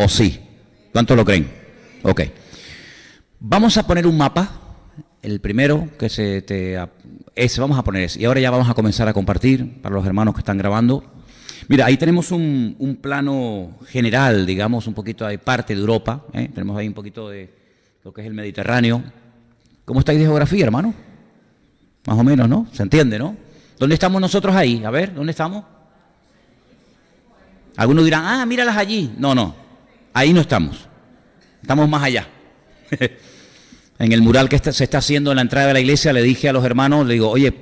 ¿O sí? ¿Cuántos lo creen? Ok. Vamos a poner un mapa. El primero que ese vamos a poner ese. Y ahora ya vamos a comenzar a compartir para los hermanos que están grabando. Mira, ahí tenemos un plano general, digamos, un poquito de parte de Europa. Tenemos ahí un poquito de lo que es el Mediterráneo. ¿Cómo estáis de geografía, hermano? Más o menos, ¿no? ¿Se entiende, no? ¿Dónde estamos nosotros ahí? A ver, ¿dónde estamos? Algunos dirán, ah, míralas allí. No, no, ahí no estamos. Estamos más allá. En el mural que se está haciendo en la entrada de la iglesia, le dije a los hermanos, le digo, oye,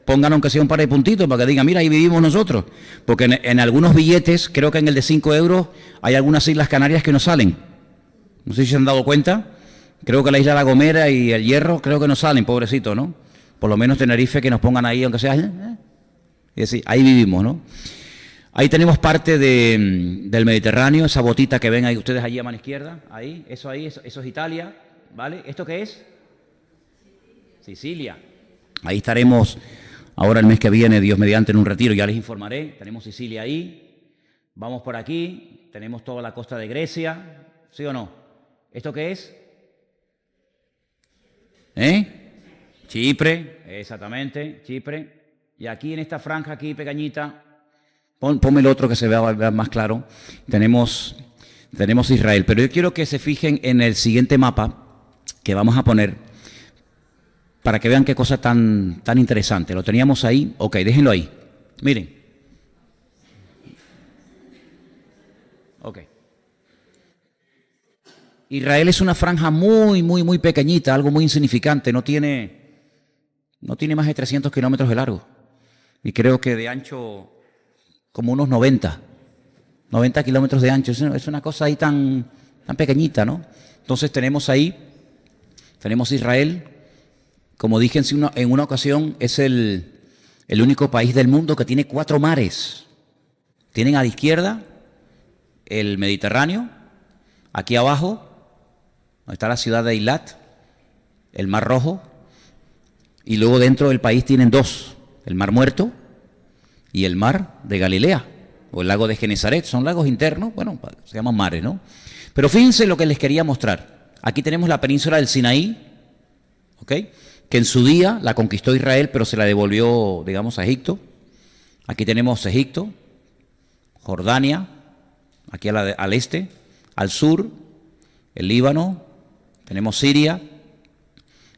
pongan aunque sea un par de puntitos para que digan, mira, ahí vivimos nosotros. Porque en algunos billetes, creo que en el de 5 euros, hay algunas islas Canarias que no salen. No sé si se han dado cuenta. Creo que la isla La Gomera y el Hierro, creo que no salen, pobrecito, ¿no? Por lo menos Tenerife, que nos pongan ahí, aunque sea... Y decir, ahí vivimos, ¿no? Ahí tenemos parte del Mediterráneo, esa botita que ven ahí ustedes allí a mano izquierda, ahí, eso es Italia, ¿vale? ¿Esto qué es? Sicilia. Ahí estaremos ahora el mes que viene, Dios mediante, en un retiro, ya les informaré. Tenemos Sicilia ahí, vamos por aquí, tenemos toda la costa de Grecia, ¿sí o no? ¿Esto qué es? Chipre, exactamente, Chipre. Y aquí en esta franja aquí pequeñita, ponme el otro que se vea más claro, tenemos Israel. Pero yo quiero que se fijen en el siguiente mapa que vamos a poner para que vean qué cosa tan interesante. Lo teníamos ahí, ok, déjenlo ahí. Miren. Ok. Israel es una franja muy pequeñita, algo muy insignificante, no tiene más de 300 kilómetros de largo y creo que de ancho como unos 90 kilómetros de ancho, es una cosa ahí tan pequeñita, ¿no? Entonces tenemos Israel, como dije en una ocasión, es el único país del mundo que tiene 4 mares. Tienen a la izquierda el Mediterráneo, aquí abajo donde está la ciudad de Eilat, el Mar Rojo, y luego dentro del país tienen 2, el Mar Muerto y el Mar de Galilea, o el lago de Genesaret. Son lagos internos, bueno, se llaman mares, ¿no? Pero fíjense lo que les quería mostrar. Aquí tenemos la península del Sinaí, ¿ok? Que en su día la conquistó Israel, pero se la devolvió, digamos, a Egipto. Aquí tenemos Egipto, Jordania, aquí al este, al sur, el Líbano, tenemos Siria,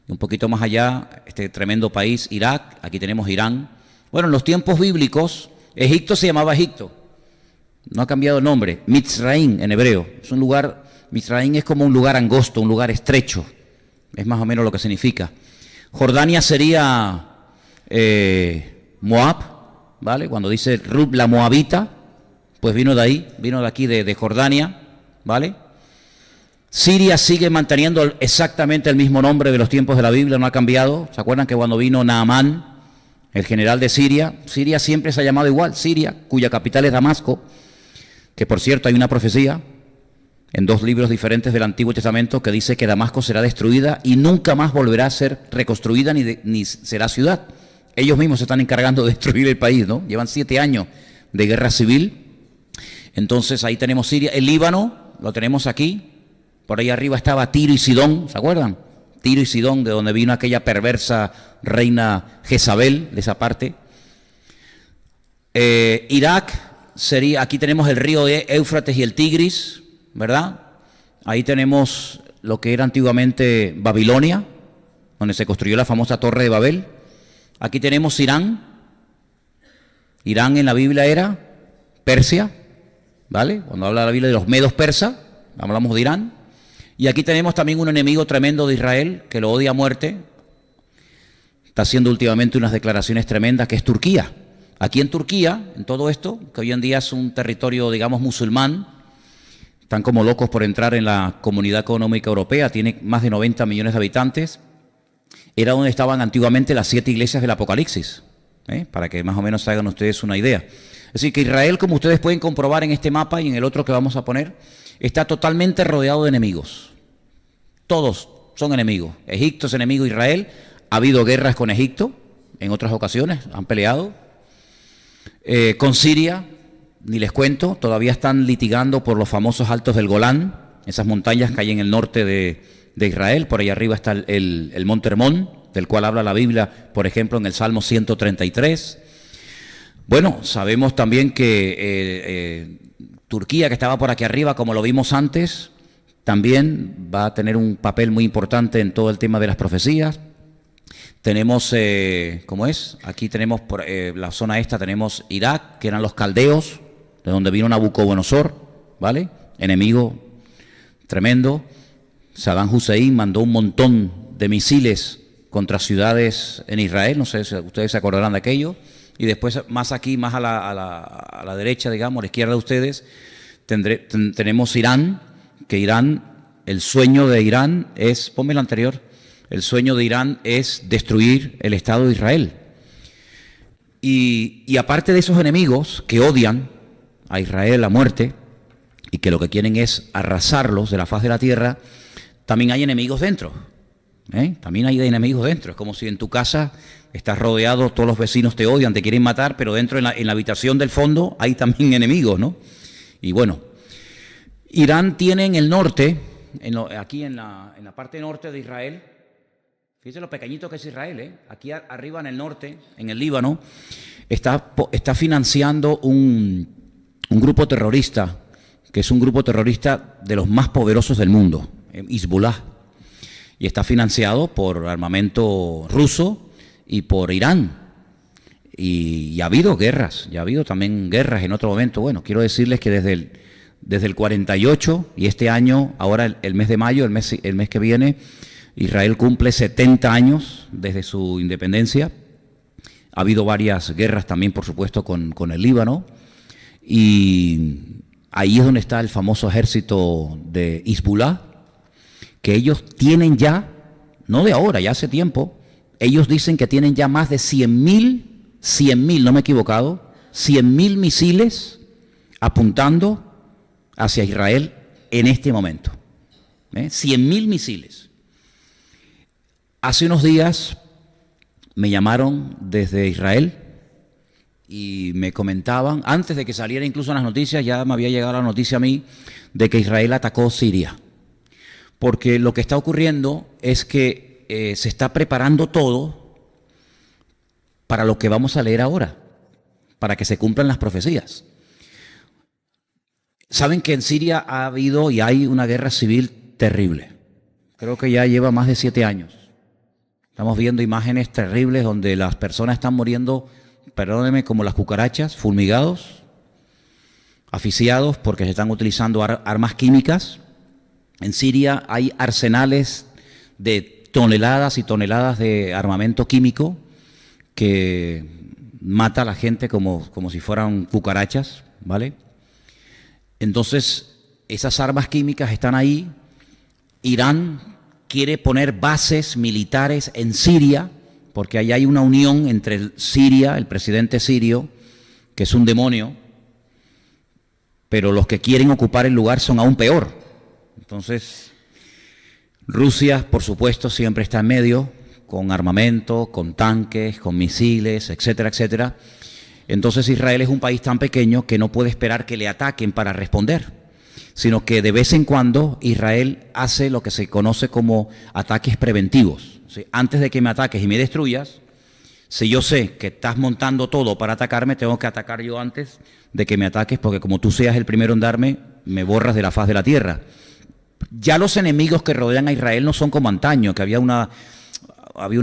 y un poquito más allá, este tremendo país, Irak, aquí tenemos Irán. Bueno, en los tiempos bíblicos, Egipto se llamaba Egipto, no ha cambiado el nombre, Mitzraim en hebreo, es un lugar, Mitzraim es como un lugar angosto, un lugar estrecho, es más o menos lo que significa. Jordania sería Moab, ¿vale? Cuando dice Rub la Moabita, pues vino de ahí, vino de aquí, de Jordania, ¿vale? Siria sigue manteniendo exactamente el mismo nombre de los tiempos de la Biblia, no ha cambiado. ¿Se acuerdan que cuando vino Naamán, el general de Siria, Siria siempre se ha llamado igual, Siria, cuya capital es Damasco, que por cierto hay una profecía en 2 libros diferentes del Antiguo Testamento que dice que Damasco será destruida y nunca más volverá a ser reconstruida ni será ciudad. Ellos mismos se están encargando de destruir el país, ¿no? Llevan 7 años de guerra civil. Entonces ahí tenemos Siria, el Líbano, lo tenemos aquí. Por ahí arriba estaba Tiro y Sidón, ¿se acuerdan? Tiro y Sidón, de donde vino aquella perversa reina Jezabel, de esa parte. Irak sería, aquí tenemos el río Éufrates y el Tigris, ¿verdad? Ahí tenemos lo que era antiguamente Babilonia, donde se construyó la famosa Torre de Babel. Aquí tenemos Irán. Irán en la Biblia era Persia, ¿vale? Cuando habla la Biblia de los medos persas, hablamos de Irán. Y aquí tenemos también un enemigo tremendo de Israel, que lo odia a muerte. Está haciendo últimamente unas declaraciones tremendas, que es Turquía. Aquí en Turquía, en todo esto, que hoy en día es un territorio, digamos, musulmán, están como locos por entrar en la Comunidad Económica Europea, tiene más de 90 millones de habitantes. Era donde estaban antiguamente las 7 iglesias del Apocalipsis, para que más o menos hagan ustedes una idea. Es decir, que Israel, como ustedes pueden comprobar en este mapa y en el otro que vamos a poner, está totalmente rodeado de enemigos. Todos son enemigos. Egipto es enemigo de Israel. Ha habido guerras con Egipto en otras ocasiones, han peleado. Con Siria, ni les cuento, todavía están litigando por los famosos Altos del Golán, esas montañas que hay en el norte de Israel. Por ahí arriba está el Monte Hermón, del cual habla la Biblia, por ejemplo, en el Salmo 133. Bueno, sabemos también que Turquía, que estaba por aquí arriba, como lo vimos antes, también va a tener un papel muy importante en todo el tema de las profecías. Tenemos, ¿cómo es? Aquí tenemos, por la zona esta, tenemos Irak, que eran los caldeos, de donde vino Nabucodonosor, ¿vale? Enemigo tremendo. Saddam Hussein mandó un montón de misiles contra ciudades en Israel, no sé si ustedes se acordarán de aquello. Y después, más aquí, más a la derecha, digamos, a la izquierda de ustedes, tenemos Irán, que Irán, el sueño de Irán es, ponme la anterior, el sueño de Irán es destruir el Estado de Israel. Y aparte de esos enemigos que odian a Israel a muerte y que lo que quieren es arrasarlos de la faz de la tierra, también hay enemigos dentro. También hay enemigos dentro. Es como si en tu casa estás rodeado, todos los vecinos te odian, te quieren matar, pero dentro en la habitación del fondo hay también enemigos, ¿no? Y bueno, Irán tiene en el norte, aquí en la parte norte de Israel, fíjense lo pequeñito que es Israel, aquí arriba en el norte, en el Líbano, está financiando un grupo terrorista, que es un grupo terrorista de los más poderosos del mundo, Hezbollah, y está financiado por armamento ruso y por Irán. Y ha habido guerras, ya ha habido también guerras en otro momento. Bueno, quiero decirles que desde el 48 y este año, ahora el mes de mayo, el mes que viene, Israel cumple 70 años desde su independencia. Ha habido varias guerras también, por supuesto, con el Líbano. Y ahí es donde está el famoso ejército de Hezbollah, que ellos tienen ya, no de ahora, ya hace tiempo, ellos dicen que tienen ya más de 100.000, no me he equivocado, 100.000 misiles apuntando hacia Israel en este momento. 100.000 misiles. Hace unos días me llamaron desde Israel y me comentaban, antes de que saliera incluso en las noticias, ya me había llegado la noticia a mí de que Israel atacó Siria. Porque lo que está ocurriendo es que se está preparando todo para lo que vamos a leer ahora, para que se cumplan las profecías. Saben que en Siria ha habido y hay una guerra civil terrible. Creo que ya lleva más de 7 años. Estamos viendo imágenes terribles donde las personas están muriendo, perdónenme, como las cucarachas, fulmigados, asfixiados porque se están utilizando armas químicas. En Siria hay arsenales de toneladas y toneladas de armamento químico que mata a la gente como si fueran cucarachas, ¿vale? Entonces, esas armas químicas están ahí. Irán quiere poner bases militares en Siria, porque ahí hay una unión entre Siria, el presidente sirio, que es un demonio, pero los que quieren ocupar el lugar son aún peor. Entonces, Rusia, por supuesto, siempre está en medio, con armamento, con tanques, con misiles, etcétera, etcétera. Entonces Israel es un país tan pequeño que no puede esperar que le ataquen para responder, sino que de vez en cuando Israel hace lo que se conoce como ataques preventivos. ¿Sí? Antes de que me ataques y me destruyas, si yo sé que estás montando todo para atacarme, tengo que atacar yo antes de que me ataques, porque como tú seas el primero en darme, me borras de la faz de la tierra. Ya los enemigos que rodean a Israel no son como antaño, que había un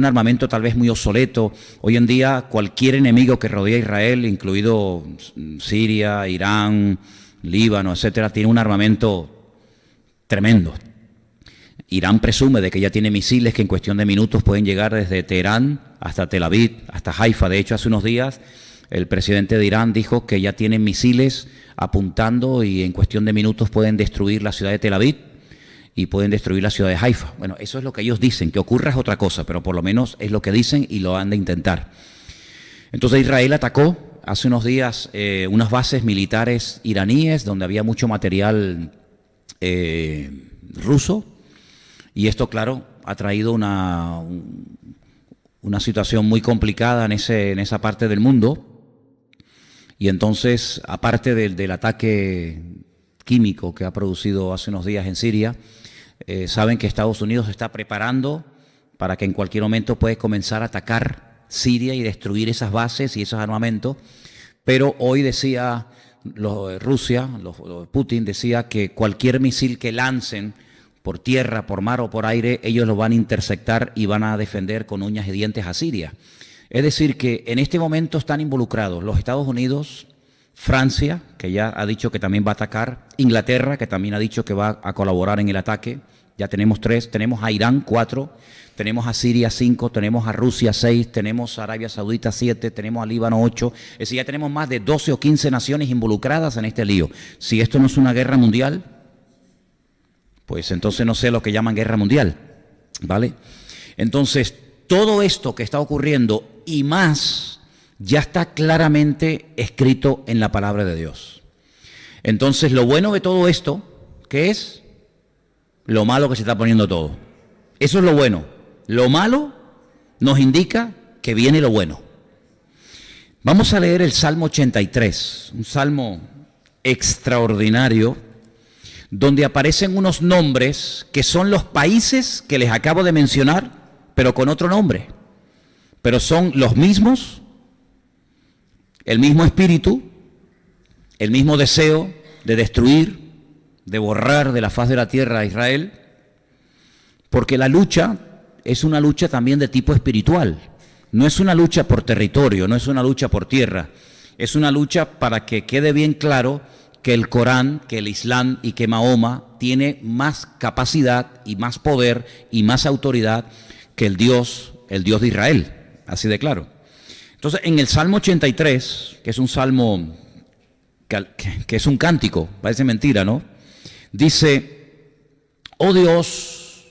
armamento tal vez muy obsoleto. Hoy en día cualquier enemigo que rodea a Israel, incluido Siria, Irán, Líbano, etcétera, tiene un armamento tremendo. Irán presume de que ya tiene misiles que en cuestión de minutos pueden llegar desde Teherán hasta Tel Aviv, hasta Haifa. De hecho, hace unos días el presidente de Irán dijo que ya tienen misiles apuntando y en cuestión de minutos pueden destruir la ciudad de Tel Aviv y pueden destruir la ciudad de Haifa. Bueno, eso es lo que ellos dicen, que ocurra es otra cosa, pero por lo menos es lo que dicen y lo han de intentar. Entonces Israel atacó hace unos días unas bases militares iraníes donde había mucho material ruso, y esto, claro, ha traído una situación muy complicada en esa parte del mundo. Y entonces, aparte del ataque químico que ha producido hace unos días en Siria, saben que Estados Unidos se está preparando para que en cualquier momento puede comenzar a atacar Siria y destruir esas bases y esos armamentos. Pero hoy decía Rusia, Putin decía que cualquier misil que lancen por tierra, por mar o por aire, ellos lo van a interceptar y van a defender con uñas y dientes a Siria. Es decir, que en este momento están involucrados los Estados Unidos, Francia, que ya ha dicho que también va a atacar, Inglaterra, que también ha dicho que va a colaborar en el ataque. Ya tenemos 3, tenemos a Irán 4, tenemos a Siria 5, tenemos a Rusia 6, tenemos a Arabia Saudita 7, tenemos a Líbano 8. Es decir, ya tenemos más de 12 o 15 naciones involucradas en este lío. Si esto no es una guerra mundial, pues entonces no sé lo que llaman guerra mundial, ¿vale? Entonces, todo esto que está ocurriendo y más ya está claramente escrito en la palabra de Dios. Entonces, lo bueno de todo esto, ¿qué es? Lo malo que se está poniendo todo. Eso es lo bueno. Lo malo nos indica que viene lo bueno. Vamos a leer el Salmo 83, un salmo extraordinario, donde aparecen unos nombres que son los países que les acabo de mencionar, pero con otro nombre. Pero son los mismos, el mismo espíritu, el mismo deseo de destruir, de borrar de la faz de la tierra a Israel, porque la lucha es una lucha también de tipo espiritual. No es una lucha por territorio, no es una lucha por tierra, es una lucha para que quede bien claro que el Corán, que el Islam y que Mahoma tiene más capacidad y más poder y más autoridad que el Dios de Israel, así de claro. Entonces, en el Salmo 83, que es un salmo que es un cántico, parece mentira, ¿no? Dice: oh Dios,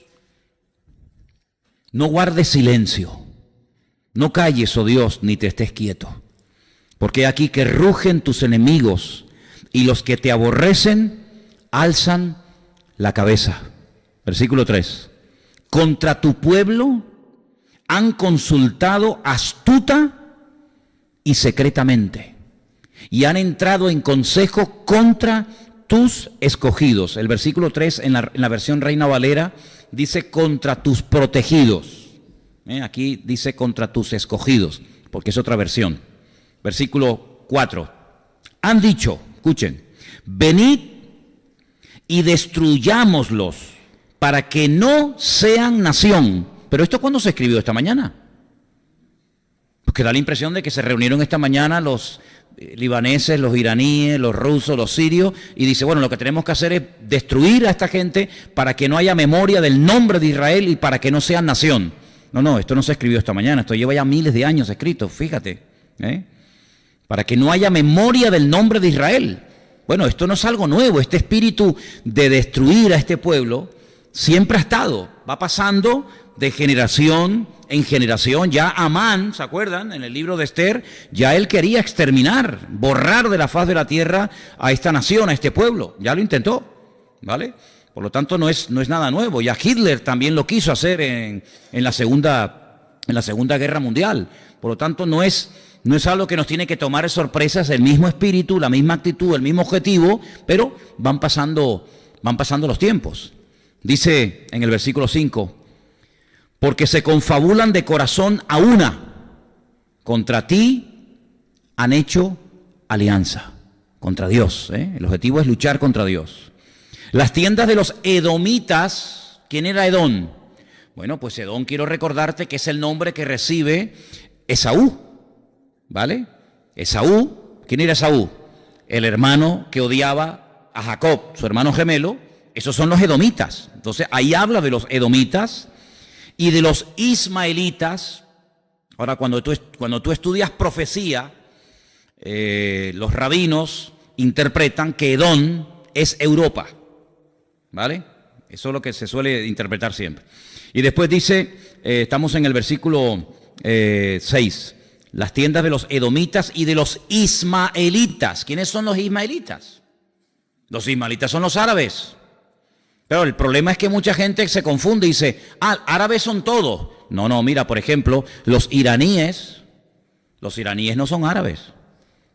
no guardes silencio, no calles, oh Dios, ni te estés quieto, porque aquí que rugen tus enemigos y los que te aborrecen alzan la cabeza. Versículo 3. Contra tu pueblo han consultado astuta y secretamente, y han entrado en consejo contra tus escogidos. El versículo 3 en la versión Reina Valera dice contra tus protegidos. Aquí dice contra tus escogidos, porque es otra versión. Versículo 4. Han dicho, escuchen, venid y destruyámoslos para que no sean nación. Pero ¿esto cuándo se escribió? ¿Esta mañana? Porque da la impresión de que se reunieron esta mañana los libaneses, los iraníes, los rusos, los sirios, y dice, bueno, lo que tenemos que hacer es destruir a esta gente para que no haya memoria del nombre de Israel y para que no sean nación. No, esto no se escribió esta mañana, esto lleva ya miles de años escrito, fíjate, para que no haya memoria del nombre de Israel. Bueno, esto no es algo nuevo, este espíritu de destruir a este pueblo siempre ha estado, va pasando de generación en generación. Ya Amán, ¿se acuerdan? En el libro de Esther, ya él quería exterminar, borrar de la faz de la tierra a esta nación, a este pueblo. Ya lo intentó, ¿vale? Por lo tanto, no es nada nuevo. Ya Hitler también lo quiso hacer en la Segunda Guerra Mundial. Por lo tanto, no es algo que nos tiene que tomar de sorpresa, es el mismo espíritu, la misma actitud, el mismo objetivo, pero van pasando los tiempos. Dice en el versículo 5, porque se confabulan de corazón a una, contra ti han hecho alianza, contra Dios. El objetivo es luchar contra Dios. Las tiendas de los edomitas, ¿quién era Edom? Bueno, pues Edom, quiero recordarte que es el nombre que recibe Esaú, ¿vale? Esaú, ¿quién era Esaú? El hermano que odiaba a Jacob, su hermano gemelo. Esos son los edomitas. Entonces, ahí habla de los edomitas y de los ismaelitas. Ahora, cuando tú estudias profecía, los rabinos interpretan que Edom es Europa, ¿vale? Eso es lo que se suele interpretar siempre. Y después dice, estamos en el versículo 6, las tiendas de los edomitas y de los ismaelitas. ¿Quiénes son los ismaelitas? Los ismaelitas son los árabes. Pero el problema es que mucha gente se confunde y dice, árabes son todos. No, mira, por ejemplo, los iraníes no son árabes.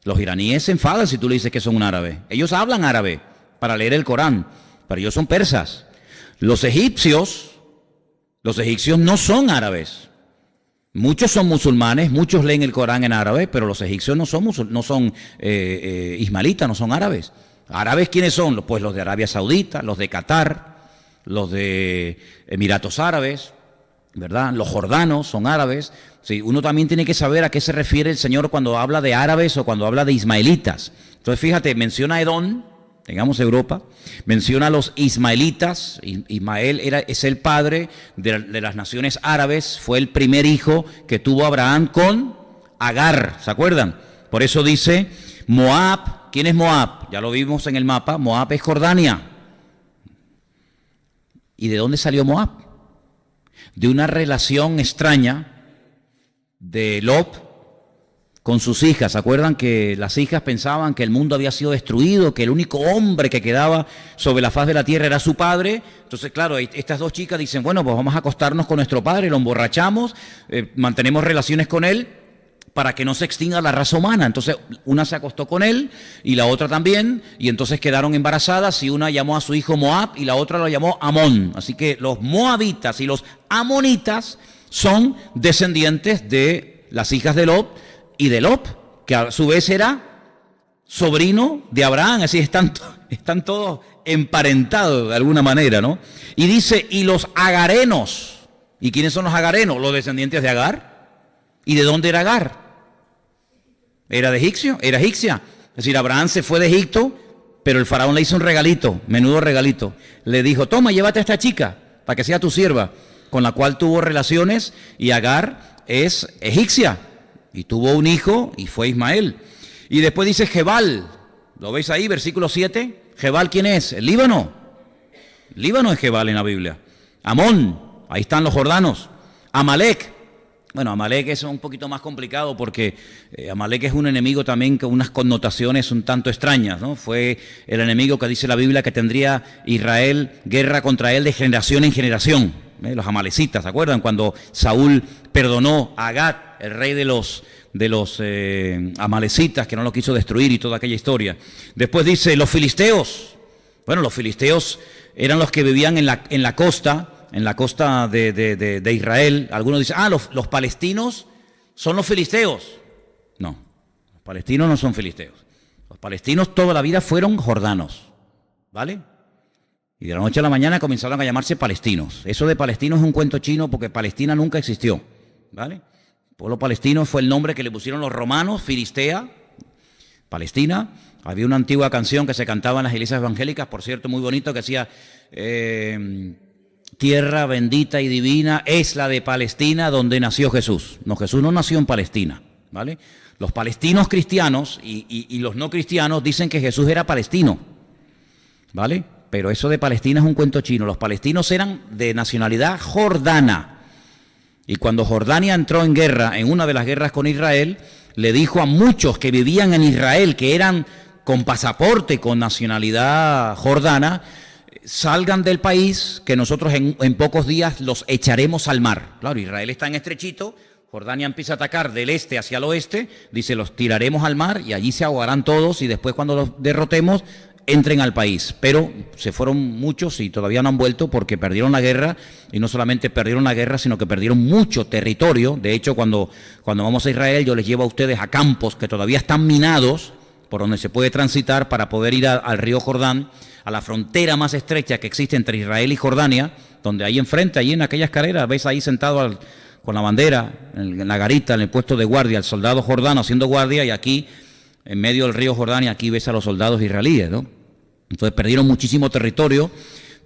Los iraníes se enfadan si tú le dices que son un árabe. Ellos hablan árabe para leer el Corán, pero ellos son persas. Los egipcios no son árabes. Muchos son musulmanes, muchos leen el Corán en árabe, pero los egipcios no son ismaelitas, no son árabes. ¿Árabes quiénes son? Pues los de Arabia Saudita, los de Qatar, los de Emiratos Árabes, ¿verdad? Los jordanos son árabes. Sí, uno también tiene que saber a qué se refiere el Señor cuando habla de árabes o cuando habla de ismaelitas. Entonces, fíjate, menciona a Edom, digamos Europa, menciona a los ismaelitas. Ismael es el padre de las naciones árabes, fue el primer hijo que tuvo Abraham con Agar, ¿se acuerdan? Por eso dice Moab. ¿Quién es Moab? Ya lo vimos en el mapa. Moab es Jordania. ¿Y de dónde salió Moab? De una relación extraña de Lot con sus hijas. ¿Se acuerdan que las hijas pensaban que el mundo había sido destruido, que el único hombre que quedaba sobre la faz de la tierra era su padre? Entonces, claro, estas dos chicas dicen, bueno, pues vamos a acostarnos con nuestro padre, lo emborrachamos, mantenemos relaciones con él para que no se extinga la raza humana. Entonces, una se acostó con él y la otra también, y entonces quedaron embarazadas, y una llamó a su hijo Moab y la otra lo llamó Amón. Así que los moabitas y los amonitas son descendientes de las hijas de Lot y de Lot, que a su vez era sobrino de Abraham. Así están todos emparentados de alguna manera, ¿no? Y dice, y los agarenos. ¿Y quiénes son los agarenos? Los descendientes de Agar. ¿Y de dónde era Agar? Era egipcia. Es decir, Abraham se fue de Egipto, pero el faraón le hizo un regalito, menudo regalito. Le dijo, toma, llévate a esta chica para que sea tu sierva, con la cual tuvo relaciones, y Agar es egipcia. Y tuvo un hijo y fue Ismael. Y después dice Jebal. ¿Lo veis ahí, versículo 7? Jebal, ¿quién es? El Líbano. Líbano es Jebal en la Biblia. Amón, ahí están los jordanos. Amalek. Bueno, Amalek es un poquito más complicado porque Amalek es un enemigo también con unas connotaciones un tanto extrañas, ¿no? Fue el enemigo que dice la Biblia que tendría Israel guerra contra él de generación en generación. Los amalecitas, ¿se acuerdan? Cuando Saúl perdonó a Agag, el rey de los amalecitas, que no lo quiso destruir, y toda aquella historia. Después dice los filisteos. Bueno, los filisteos eran los que vivían en la costa de Israel. Algunos dicen, los palestinos son los filisteos. No, los palestinos no son filisteos. Los palestinos toda la vida fueron jordanos, ¿vale? Y de la noche a la mañana comenzaron a llamarse palestinos. Eso de palestinos es un cuento chino porque Palestina nunca existió, ¿vale? El pueblo palestino fue el nombre que le pusieron los romanos, Filistea, Palestina. Había una antigua canción que se cantaba en las iglesias evangélicas, por cierto, muy bonito, que decía, tierra bendita y divina es la de Palestina donde nació Jesús. No, Jesús no nació en Palestina, ¿vale? Los palestinos cristianos y los no cristianos dicen que Jesús era palestino, ¿vale? Pero eso de Palestina es un cuento chino. Los palestinos eran de nacionalidad jordana. Y cuando Jordania entró en guerra, en una de las guerras con Israel, le dijo a muchos que vivían en Israel, que eran con pasaporte, con nacionalidad jordana, salgan del país, que nosotros en pocos días los echaremos al mar. Claro, Israel está en estrechito, Jordania empieza a atacar del este hacia el oeste, dice, los tiraremos al mar y allí se ahogarán todos, y después cuando los derrotemos, entren al país. Pero se fueron muchos y todavía no han vuelto porque perdieron la guerra, y no solamente perdieron la guerra, sino que perdieron mucho territorio. De hecho, cuando vamos a Israel, yo les llevo a ustedes a campos que todavía están minados, por donde se puede transitar para poder ir al río Jordán, a la frontera más estrecha que existe entre Israel y Jordania, donde ahí enfrente, allí en aquella escalera, ves ahí sentado con la bandera, en la garita, en el puesto de guardia, el soldado jordano haciendo guardia, y aquí, en medio del río Jordania, aquí ves a los soldados israelíes, ¿no? Entonces perdieron muchísimo territorio,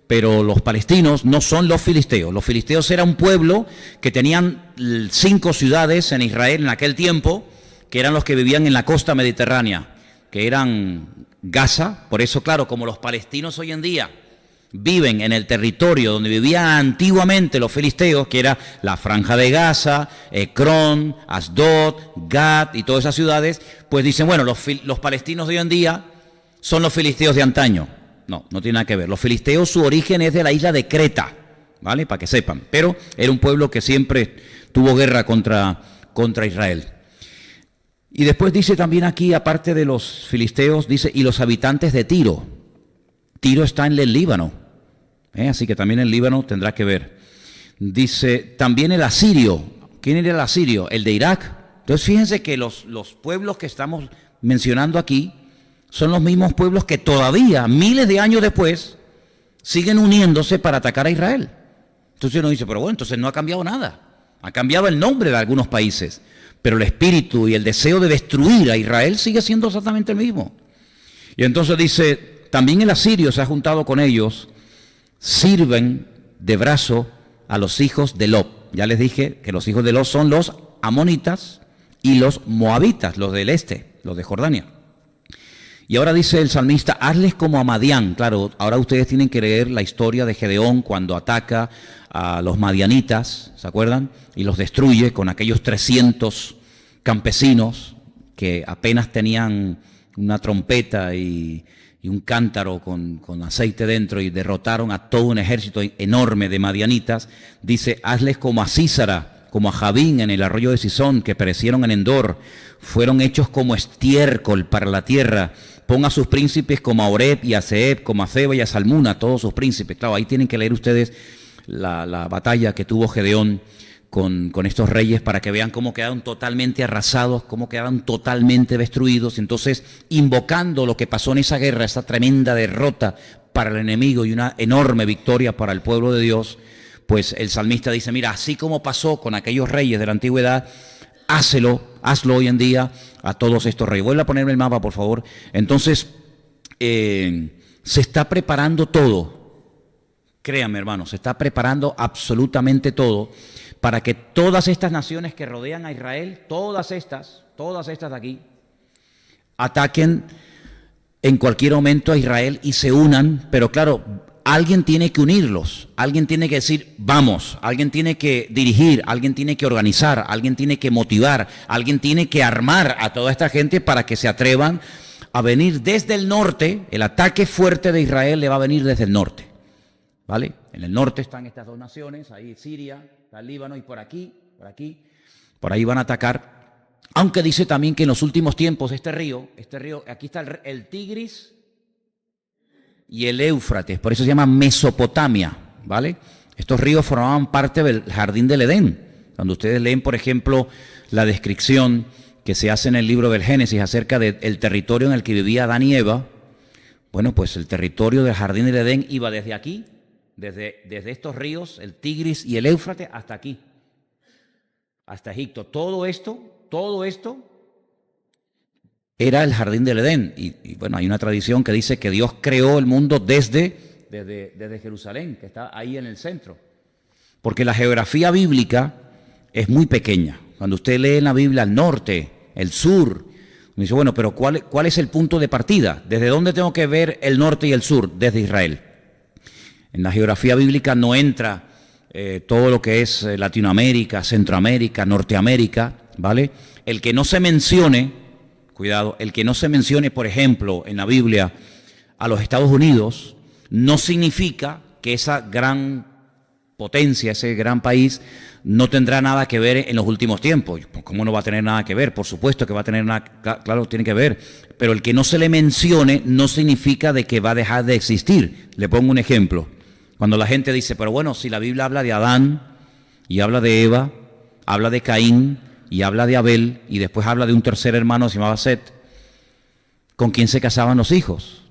pero los palestinos no son los filisteos. Los filisteos era un pueblo que tenían 5 ciudades en Israel en aquel tiempo, que eran los que vivían en la costa mediterránea, que eran Gaza. Por eso, claro, como los palestinos hoy en día viven en el territorio donde vivían antiguamente los filisteos, que era la Franja de Gaza, Ecrón, Asdod, Gat y todas esas ciudades, pues dicen, bueno, los palestinos de hoy en día son los filisteos de antaño. No, no tiene nada que ver. Los filisteos, su origen es de la isla de Creta, ¿vale? Para que sepan. Pero era un pueblo que siempre tuvo guerra contra Israel. Y después dice también aquí, aparte de los filisteos, dice, y los habitantes de Tiro. Tiro está en el Líbano, así que también el Líbano tendrá que ver. Dice, también el asirio. ¿Quién era el asirio? El de Irak. Entonces fíjense que los pueblos que estamos mencionando aquí son los mismos pueblos que todavía, miles de años después, siguen uniéndose para atacar a Israel. Entonces uno dice, pero bueno, entonces no ha cambiado nada. Ha cambiado el nombre de algunos países, pero el espíritu y el deseo de destruir a Israel sigue siendo exactamente el mismo. Y entonces dice, también el asirio se ha juntado con ellos, sirven de brazo a los hijos de Lot. Ya les dije que los hijos de Lot son los amonitas y los moabitas, los del este, los de Jordania. Y ahora dice el salmista, hazles como a Madián. Claro, ahora ustedes tienen que leer la historia de Gedeón cuando ataca a los madianitas, ¿se acuerdan? Y los destruye con aquellos 300 campesinos que apenas tenían una trompeta y un cántaro con aceite dentro y derrotaron a todo un ejército enorme de madianitas. Dice, hazles como a Sísara, como a Javín en el arroyo de Sisón, que perecieron en Endor, fueron hechos como estiércol para la tierra. Pon a sus príncipes como a Oreb y a Zeeb, como a Zeba y a Salmuna, todos sus príncipes. Claro, ahí tienen que leer ustedes la batalla que tuvo Gedeón con estos reyes para que vean cómo quedaron totalmente arrasados, cómo quedaron totalmente destruidos. Entonces, invocando lo que pasó en esa guerra, esa tremenda derrota para el enemigo y una enorme victoria para el pueblo de Dios, pues el salmista dice, mira, así como pasó con aquellos reyes de la antigüedad, hazlo hoy en día a todos estos reyes. Vuelve a ponerme el mapa, por favor. Entonces, se está preparando todo. Créanme, hermanos, se está preparando absolutamente todo para que todas estas naciones que rodean a Israel, todas estas de aquí, ataquen en cualquier momento a Israel y se unan, pero claro, alguien tiene que unirlos, alguien tiene que decir, vamos, alguien tiene que dirigir, alguien tiene que organizar, alguien tiene que motivar, alguien tiene que armar a toda esta gente para que se atrevan a venir desde el norte. El ataque fuerte de Israel le va a venir desde el norte, ¿vale? En el norte están estas dos naciones, ahí Siria, está el Líbano y por ahí van a atacar. Aunque dice también que en los últimos tiempos este río, aquí está el Tigris y el Éufrates, por eso se llama Mesopotamia, ¿vale? Estos ríos formaban parte del jardín del Edén. Cuando ustedes leen, por ejemplo, la descripción que se hace en el libro del Génesis acerca del territorio en el que vivía Adán y Eva, bueno, pues el territorio del jardín del Edén iba desde aquí, desde estos ríos, el Tigris y el Éufrates, hasta aquí, hasta Egipto. Todo esto era el jardín del Edén. Y bueno, hay una tradición que dice que Dios creó el mundo desde Jerusalén, que está ahí en el centro. Porque la geografía bíblica es muy pequeña. Cuando usted lee en la Biblia el norte, el sur, me dice, bueno, pero ¿cuál es el punto de partida? ¿Desde dónde tengo que ver el norte y el sur? Desde Israel. En la geografía bíblica no entra todo lo que es Latinoamérica, Centroamérica, Norteamérica, ¿vale? El que no se mencione, cuidado, el que no se mencione, por ejemplo, en la Biblia a los Estados Unidos, no significa que esa gran potencia, ese gran país, no tendrá nada que ver en los últimos tiempos. ¿Cómo no va a tener nada que ver? Por supuesto que va a tener nada, claro, tiene que ver. Pero el que no se le mencione no significa de que va a dejar de existir. Le pongo un ejemplo. Cuando la gente dice, pero bueno, si la Biblia habla de Adán, y habla de Eva, habla de Caín, y habla de Abel, y después habla de un tercer hermano que se llamaba Set, ¿con quién se casaban los hijos?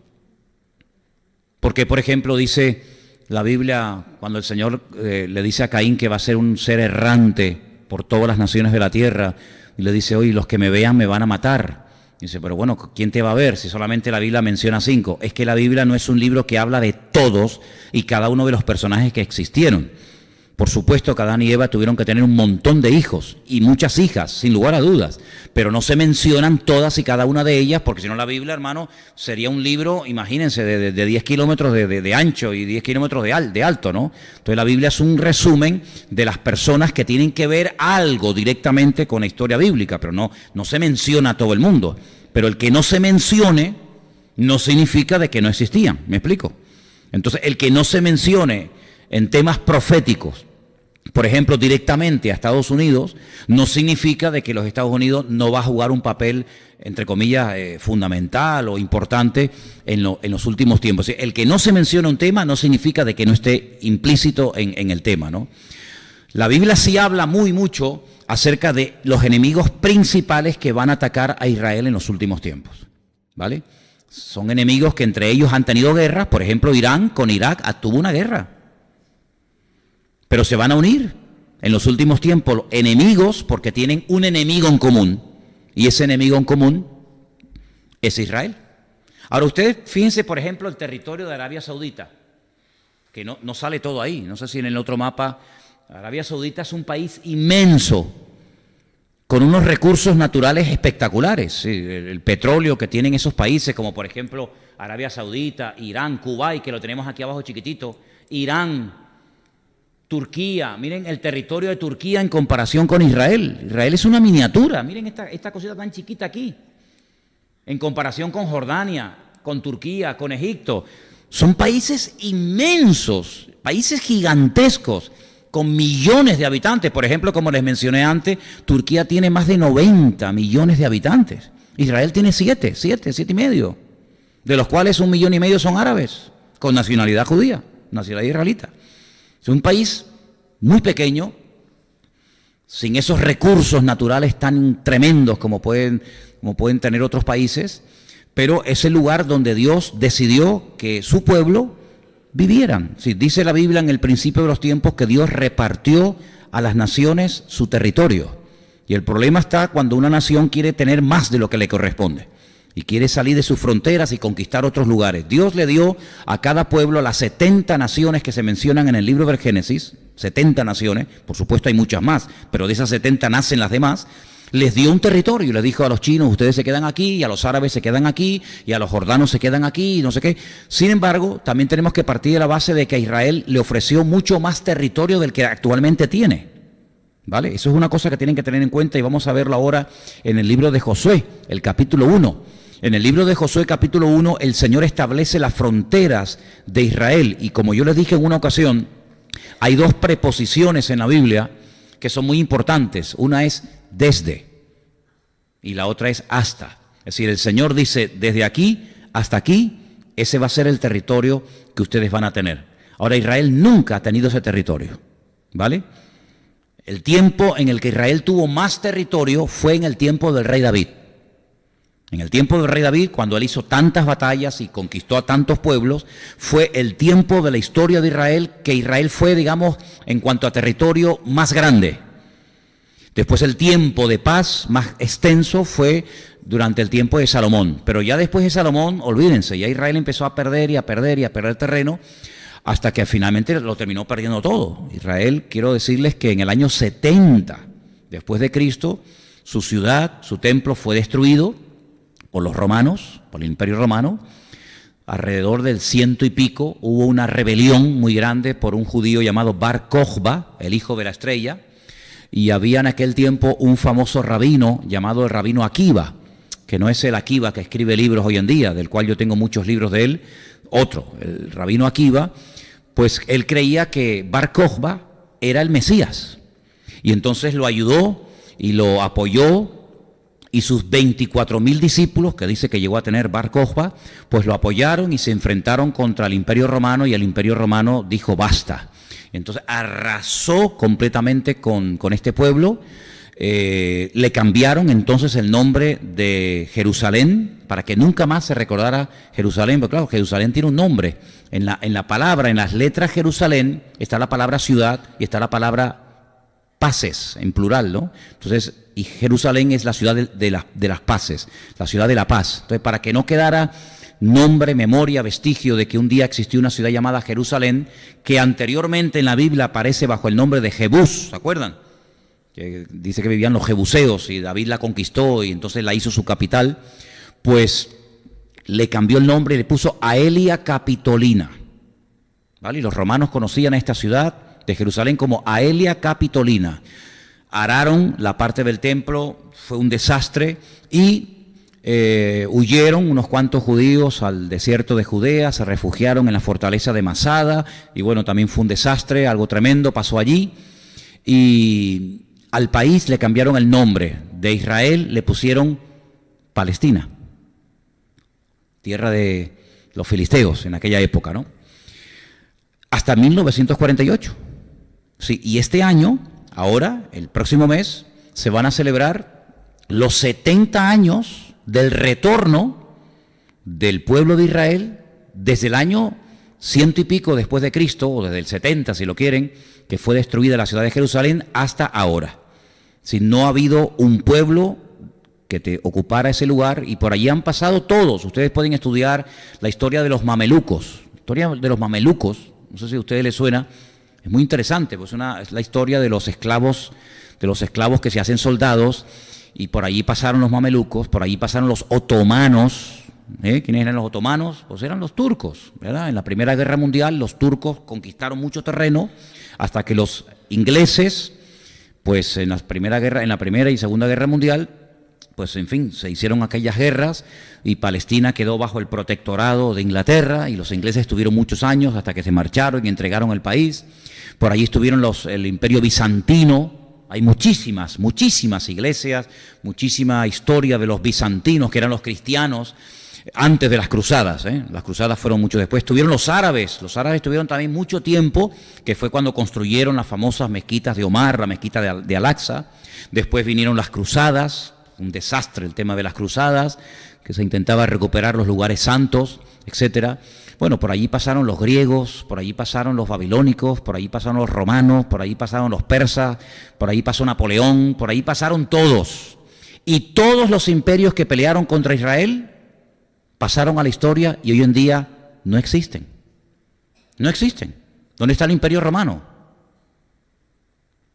Porque, por ejemplo, dice la Biblia, cuando el Señor le dice a Caín que va a ser un ser errante por todas las naciones de la tierra, y le dice, oye, los que me vean me van a matar. Dice, pero bueno, ¿quién te va a ver si solamente la Biblia menciona 5? Es que la Biblia no es un libro que habla de todos y cada uno de los personajes que existieron. Por supuesto que Adán y Eva tuvieron que tener un montón de hijos y muchas hijas, sin lugar a dudas, pero no se mencionan todas y cada una de ellas, porque si no la Biblia, hermano, sería un libro, imagínense, de 10 kilómetros de ancho y 10 kilómetros de alto, ¿no? Entonces la Biblia es un resumen de las personas que tienen que ver algo directamente con la historia bíblica, pero no se menciona a todo el mundo. Pero el que no se mencione no significa de que no existían, ¿me explico? Entonces el que no se mencione en temas proféticos por ejemplo, directamente a Estados Unidos, no significa de que los Estados Unidos no va a jugar un papel, entre comillas, fundamental o importante en los últimos tiempos. El que no se menciona un tema no significa de que no esté implícito en el tema, ¿no? La Biblia sí habla mucho acerca de los enemigos principales que van a atacar a Israel en los últimos tiempos, ¿vale? Son enemigos que entre ellos han tenido guerras. Por ejemplo, Irán con Irak tuvo una guerra. Pero se van a unir en los últimos tiempos enemigos porque tienen un enemigo en común. Y ese enemigo en común es Israel. Ahora ustedes fíjense, por ejemplo, el territorio de Arabia Saudita, que no sale todo ahí. No sé si en el otro mapa. Arabia Saudita es un país inmenso, con unos recursos naturales espectaculares. Sí, el petróleo que tienen esos países, como por ejemplo Arabia Saudita, Irán, Kuwait, que lo tenemos aquí abajo chiquitito, Irán, Turquía. Miren el territorio de Turquía en comparación con Israel. Israel es una miniatura. Miren esta cosita tan chiquita aquí, en comparación con Jordania, con Turquía, con Egipto. Son países inmensos, países gigantescos, con millones de habitantes. Por ejemplo, como les mencioné antes, Turquía tiene más de 90 millones de habitantes. Israel tiene 7 y medio, de los cuales 1,5 millones son árabes, con nacionalidad judía, nacionalidad israelita. Es un país muy pequeño, sin esos recursos naturales tan tremendos como pueden tener otros países, pero es el lugar donde Dios decidió que su pueblo vivieran. Sí, dice la Biblia en el principio de los tiempos que Dios repartió a las naciones su territorio. Y el problema está cuando una nación quiere tener más de lo que le corresponde y quiere salir de sus fronteras y conquistar otros lugares. Dios le dio a cada pueblo las 70 naciones que se mencionan en el libro del Génesis, 70 naciones, por supuesto hay muchas más, pero de esas 70 nacen las demás. Les dio un territorio y les dijo a los chinos, ustedes se quedan aquí, y a los árabes se quedan aquí, y a los jordanos se quedan aquí, y no sé qué. Sin embargo, también tenemos que partir de la base de que a Israel le ofreció mucho más territorio del que actualmente tiene, ¿vale? Eso es una cosa que tienen que tener en cuenta y vamos a verlo ahora en el libro de Josué, el capítulo 1. En el libro de Josué, capítulo 1, el Señor establece las fronteras de Israel, y como yo les dije en una ocasión, hay 2 preposiciones en la Biblia que son muy importantes. Una es desde y la otra es hasta. Es decir, el Señor dice desde aquí hasta aquí, ese va a ser el territorio que ustedes van a tener. Ahora, Israel nunca ha tenido ese territorio, ¿vale? El tiempo en el que Israel tuvo más territorio fue en el tiempo del rey David. En el tiempo del rey David, cuando él hizo tantas batallas y conquistó a tantos pueblos, fue el tiempo de la historia de Israel que Israel fue, digamos, en cuanto a territorio, más grande. Después el tiempo de paz más extenso fue durante el tiempo de Salomón. Pero ya después de Salomón, olvídense, ya Israel empezó a perder y a perder y a perder terreno, hasta que finalmente lo terminó perdiendo todo. Israel, quiero decirles que en el año 70 después de Cristo, su ciudad, su templo fue destruido por los romanos, por el Imperio Romano. Alrededor del 100 y pico hubo una rebelión muy grande por un judío llamado Bar Kokhba, el hijo de la estrella, y había en aquel tiempo un famoso rabino llamado el rabino Akiva, que no es el Akiva que escribe libros hoy en día, del cual yo tengo muchos libros de él, otro, el rabino Akiva, pues él creía que Bar Kokhba era el Mesías, y entonces lo ayudó y lo apoyó, y sus 24,000 discípulos, que dice que llegó a tener Bar Kokhba, pues lo apoyaron y se enfrentaron contra el Imperio Romano, y el Imperio Romano dijo basta. Entonces arrasó completamente con este pueblo. Le cambiaron entonces el nombre de Jerusalén para que nunca más se recordara Jerusalén, porque claro, Jerusalén tiene un nombre. En la palabra, en las letras Jerusalén, está la palabra ciudad y está la palabra paces, en plural, ¿no? Entonces, y Jerusalén es la ciudad de las paces, la ciudad de la paz. Entonces, para que no quedara nombre, memoria, vestigio de que un día existió una ciudad llamada Jerusalén, que anteriormente en la Biblia aparece bajo el nombre de Jebús, ¿se acuerdan? Que dice que vivían los jebuseos y David la conquistó y entonces la hizo su capital, pues le cambió el nombre y le puso Aelia Capitolina, ¿vale? Y los romanos conocían a esta ciudad de Jerusalén como Aelia Capitolina. Araron la parte del templo, fue un desastre, y huyeron unos cuantos judíos al desierto de Judea, se refugiaron en la fortaleza de Masada, y bueno, también fue un desastre, algo tremendo pasó allí. Y al país le cambiaron el nombre. De Israel le pusieron Palestina, tierra de los filisteos en aquella época, ¿no? Hasta 1948. Sí, y este año, ahora, el próximo mes, se van a celebrar los 70 años del retorno del pueblo de Israel desde el año 100 y pico después de Cristo, o desde el 70 si lo quieren, que fue destruida la ciudad de Jerusalén, hasta ahora. Si no ha habido un pueblo que te ocupara ese lugar, y por allí han pasado todos. Ustedes pueden estudiar la historia de los mamelucos. La historia de los mamelucos, no sé si a ustedes les suena, es muy interesante, pues es la historia de los esclavos que se hacen soldados, y por allí pasaron los mamelucos, por allí pasaron los otomanos. ¿Quiénes eran los otomanos? Pues eran los turcos, ¿verdad? En la Primera Guerra Mundial los turcos conquistaron mucho terreno hasta que los ingleses, pues en la Primera y Segunda Guerra Mundial, pues en fin, se hicieron aquellas guerras y Palestina quedó bajo el protectorado de Inglaterra, y los ingleses estuvieron muchos años hasta que se marcharon y entregaron el país. Por allí estuvieron el Imperio Bizantino. Hay muchísimas iglesias, muchísima historia de los bizantinos, que eran los cristianos antes de las cruzadas. Las cruzadas fueron mucho después. Estuvieron los árabes estuvieron también mucho tiempo, que fue cuando construyeron las famosas mezquitas de Omar, la mezquita de Al-Aqsa. Después vinieron las cruzadas, un desastre el tema de las cruzadas, que se intentaba recuperar los lugares santos, etcétera. Bueno, por allí pasaron los griegos, por allí pasaron los babilónicos, por allí pasaron los romanos, por allí pasaron los persas, por allí pasó Napoleón, por allí pasaron todos. Y todos los imperios que pelearon contra Israel pasaron a la historia y hoy en día no existen. No existen. ¿Dónde está el imperio romano?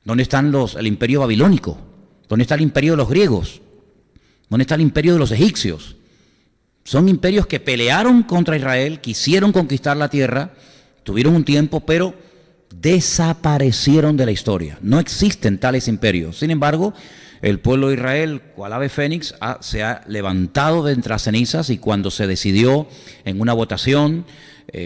¿Dónde está el imperio babilónico? ¿Dónde está el imperio de los griegos? ¿Dónde está el imperio de los egipcios? Son imperios que pelearon contra Israel, quisieron conquistar la tierra, tuvieron un tiempo, pero desaparecieron de la historia. No existen tales imperios. Sin embargo, el pueblo de Israel, cual ave fénix, se ha levantado de entre las cenizas, y cuando se decidió en una votación,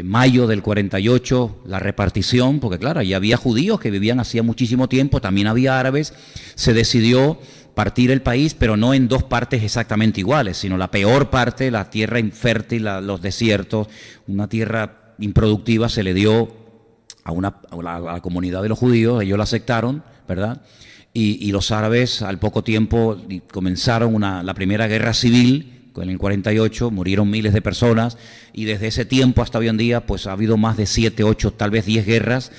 mayo del 48, la repartición, porque claro, ya había judíos que vivían hacía muchísimo tiempo, también había árabes, se decidió partir el país, pero no en dos partes exactamente iguales, sino la peor parte, la tierra infértil, los desiertos, una tierra improductiva, se le dio a la comunidad de los judíos, ellos la aceptaron, ¿verdad? Y los árabes al poco tiempo comenzaron la primera guerra civil, en el 48, murieron miles de personas, y desde ese tiempo hasta hoy en día pues ha habido más de 7, 8, tal vez 10 guerras,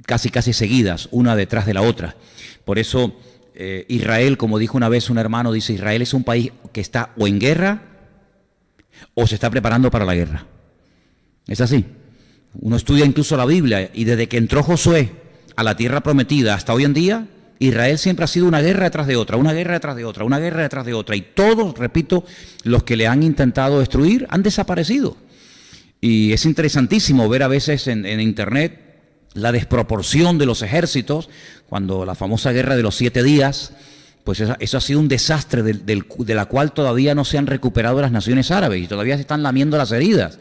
casi seguidas, una detrás de la otra. Por eso Israel, como dijo una vez un hermano, dice: Israel es un país que está o en guerra o se está preparando para la guerra. Es así. Uno estudia incluso la Biblia, y desde que entró Josué a la tierra prometida hasta hoy en día, Israel siempre ha sido una guerra detrás de otra, una guerra detrás de otra, una guerra detrás de otra, y todos, repito, los que le han intentado destruir han desaparecido. Y es interesantísimo ver a veces en internet la desproporción de los ejércitos, cuando la famosa guerra de los 7 días, pues eso ha sido un desastre de la cual todavía no se han recuperado las naciones árabes, y todavía se están lamiendo las heridas.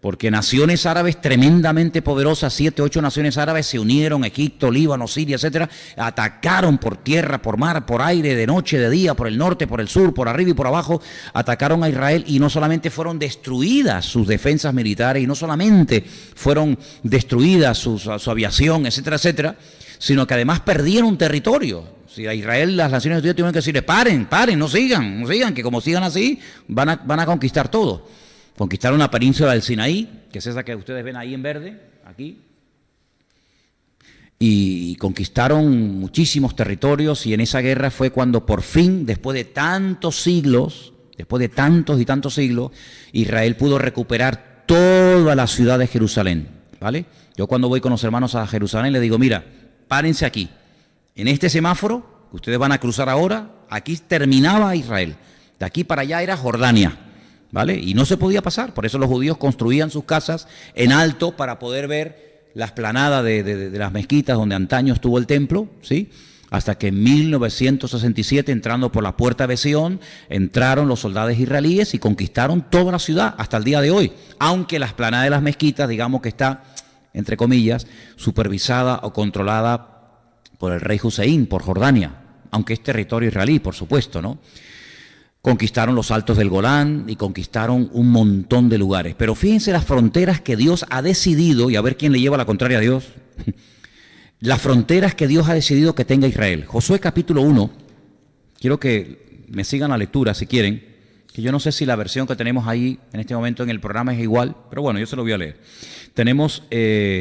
Porque naciones árabes tremendamente poderosas, 7, 8 naciones árabes se unieron, Egipto, Líbano, Siria, etcétera, atacaron por tierra, por mar, por aire, de noche, de día, por el norte, por el sur, por arriba y por abajo, atacaron a Israel, y no solamente fueron destruidas sus defensas militares, y no solamente fueron destruidas su aviación, etcétera, etcétera, sino que además perdieron territorio. Si a Israel las Naciones Unidas tuvieron que decirle: paren, no sigan, que como sigan así van a conquistar todo. Conquistaron la península del Sinaí, que es esa que ustedes ven ahí en verde, aquí, y conquistaron muchísimos territorios, y en esa guerra fue cuando por fin, después de tantos siglos, después de tantos y tantos siglos, Israel pudo recuperar toda la ciudad de Jerusalén, ¿vale? Yo cuando voy con los hermanos a Jerusalén les digo: mira, párense aquí, en este semáforo que ustedes van a cruzar ahora, aquí terminaba Israel, de aquí para allá era Jordania, ¿vale? Y no se podía pasar, por eso los judíos construían sus casas en alto para poder ver la explanada de las mezquitas donde antaño estuvo el templo, ¿sí? Hasta que en 1967, entrando por la puerta de Sión, entraron los soldados israelíes y conquistaron toda la ciudad hasta el día de hoy, aunque la explanada de las mezquitas, digamos que está entre comillas, supervisada o controlada por el rey Hussein, por Jordania, aunque es territorio israelí, por supuesto, ¿no? Conquistaron los altos del Golán y conquistaron un montón de lugares. Pero fíjense las fronteras que Dios ha decidido, y a ver quién le lleva la contraria a Dios, las fronteras que Dios ha decidido que tenga Israel. Josué capítulo 1, quiero que me sigan la lectura si quieren, que yo no sé si la versión que tenemos ahí en este momento en el programa es igual, pero bueno, yo se lo voy a leer. Tenemos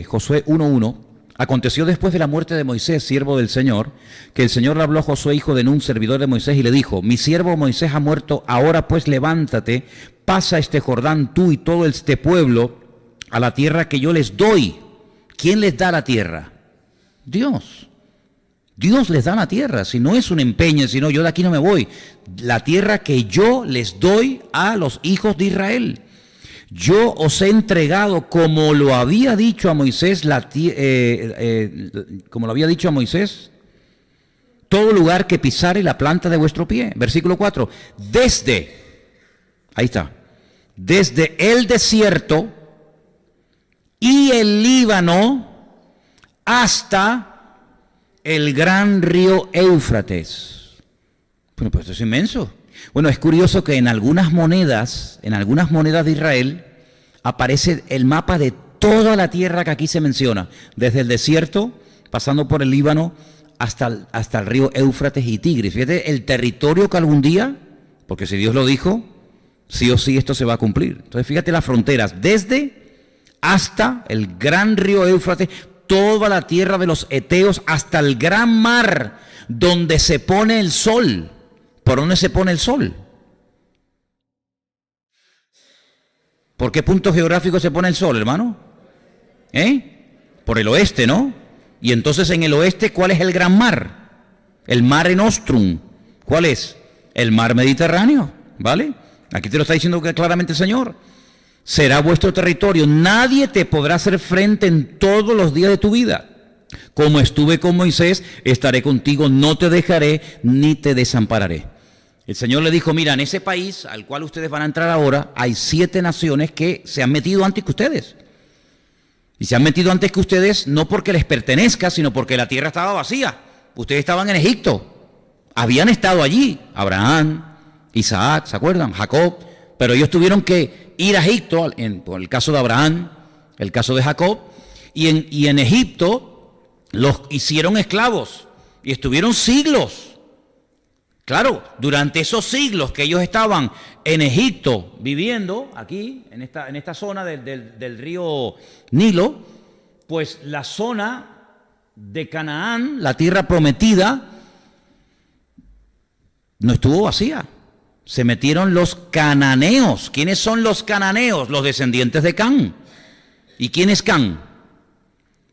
Josué 1:1. Aconteció después de la muerte de Moisés, siervo del Señor, que el Señor le habló a Josué, hijo de Nun, servidor de Moisés, y le dijo: mi siervo Moisés ha muerto, ahora pues levántate, pasa este Jordán tú y todo este pueblo a la tierra que yo les doy. ¿Quién les da la tierra? Dios. Dios les da la tierra, si no es un empeño, sino yo de aquí no me voy. La tierra que yo les doy a los hijos de Israel. Yo os he entregado, como lo había dicho a Moisés, todo lugar que pisare la planta de vuestro pie. Versículo 4. Desde el desierto y el Líbano hasta el gran río Éufrates. Bueno, pues esto es inmenso. Bueno, es curioso que en algunas monedas de Israel aparece el mapa de toda la tierra que aquí se menciona, desde el desierto, pasando por el Líbano, hasta el río Éufrates y Tigris. Fíjate el territorio que algún día, porque si Dios lo dijo, sí o sí esto se va a cumplir. Entonces fíjate las fronteras, desde hasta el gran río Éufrates, toda la tierra de los heteos, hasta el gran mar, donde se pone el sol. ¿Por dónde se pone el sol? ¿Por qué punto geográfico se pone el sol, hermano? Por el oeste, ¿no? Y entonces en el oeste, ¿cuál es el gran mar? El Mare Nostrum. ¿Cuál es? El mar Mediterráneo, ¿vale? Aquí te lo está diciendo claramente el Señor. Será vuestro territorio. Nadie te podrá hacer frente en todos los días de tu vida. Como estuve con Moisés, estaré contigo, no te dejaré ni te desampararé. El Señor le dijo: mira, en ese país al cual ustedes van a entrar ahora, hay 7 naciones que se han metido antes que ustedes. Y se han metido antes que ustedes no porque les pertenezca, sino porque la tierra estaba vacía. Ustedes estaban en Egipto, habían estado allí, Abraham, Isaac, ¿se acuerdan? Jacob, pero ellos tuvieron que ir a Egipto, por el caso de Abraham, el caso de Jacob, y en Egipto los hicieron esclavos y estuvieron siglos. Claro, durante esos siglos que ellos estaban en Egipto viviendo, aquí, en esta zona del río Nilo, pues la zona de Canaán, la tierra prometida, no estuvo vacía. Se metieron los cananeos. ¿Quiénes son los cananeos? Los descendientes de Can. ¿Y quién es Can?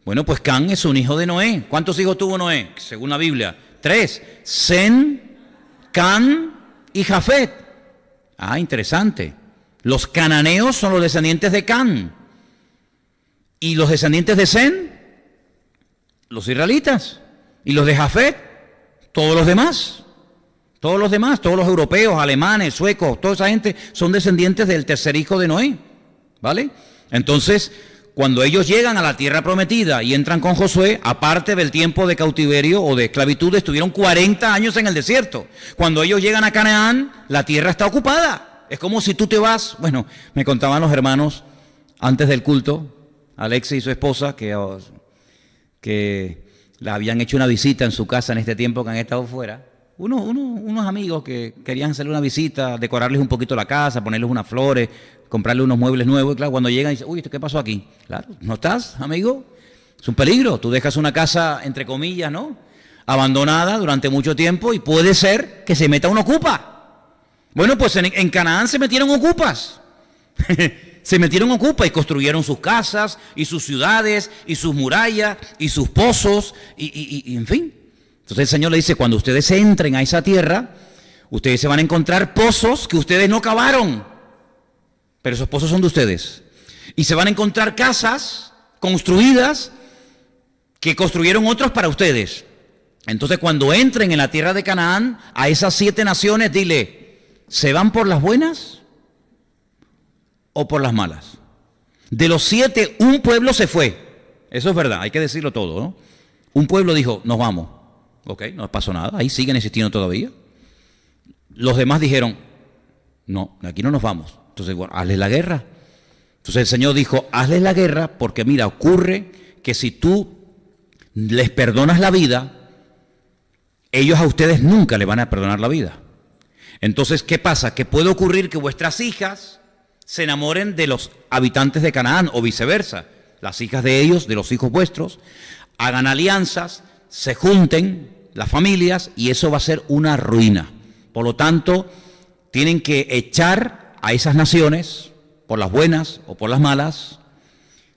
Bueno, pues Can es un hijo de Noé. ¿Cuántos hijos tuvo Noé? Según la Biblia, 3. Sem, Can y Jafet. Ah, interesante. Los cananeos son los descendientes de Can. ¿Y los descendientes de Sem? Los israelitas. ¿Y los de Jafet? Todos los demás. Todos los demás, todos los europeos, alemanes, suecos, toda esa gente son descendientes del tercer hijo de Noé. ¿Vale? Entonces, cuando ellos llegan a la tierra prometida y entran con Josué, aparte del tiempo de cautiverio o de esclavitud, estuvieron 40 años en el desierto. Cuando ellos llegan a Canaán, la tierra está ocupada. Es como si tú te vas. Bueno, me contaban los hermanos antes del culto, Alexis y su esposa, que le habían hecho una visita en su casa en este tiempo que han estado fuera. Unos amigos que querían hacerle una visita, decorarles un poquito la casa, ponerles unas flores, comprarles unos muebles nuevos. Y claro, cuando llegan dicen: uy, ¿qué pasó aquí? Claro, ¿no estás, amigo? Es un peligro. Tú dejas una casa, entre comillas, ¿no?, abandonada durante mucho tiempo y puede ser que se meta un ocupa. Bueno, pues en Canaán se metieron ocupas. Se metieron ocupas y construyeron sus casas y sus ciudades y sus murallas y sus pozos y en fin. Entonces el Señor le dice: cuando ustedes entren a esa tierra, ustedes se van a encontrar pozos que ustedes no cavaron, pero esos pozos son de ustedes. Y se van a encontrar casas construidas que construyeron otros para ustedes. Entonces cuando entren en la tierra de Canaán, a esas 7 naciones, dile: ¿se van por las buenas o por las malas? De los 7, un pueblo se fue. eso es verdad, hay que decirlo todo, ¿no? Un pueblo dijo, nos vamos. Ok, no pasó nada, ahí siguen existiendo todavía. Los demás dijeron, no, aquí no nos vamos. Entonces, bueno, hazles la guerra. Entonces el Señor dijo, hazles la guerra porque mira, ocurre que si tú les perdonas la vida, ellos a ustedes nunca le van a perdonar la vida. Entonces, ¿qué pasa? Que puede ocurrir que vuestras hijas se enamoren de los habitantes de Canaán o viceversa. Las hijas de ellos, de los hijos vuestros, hagan alianzas, se junten las familias y eso va a ser una ruina. Por lo tanto, tienen que echar a esas naciones, por las buenas o por las malas,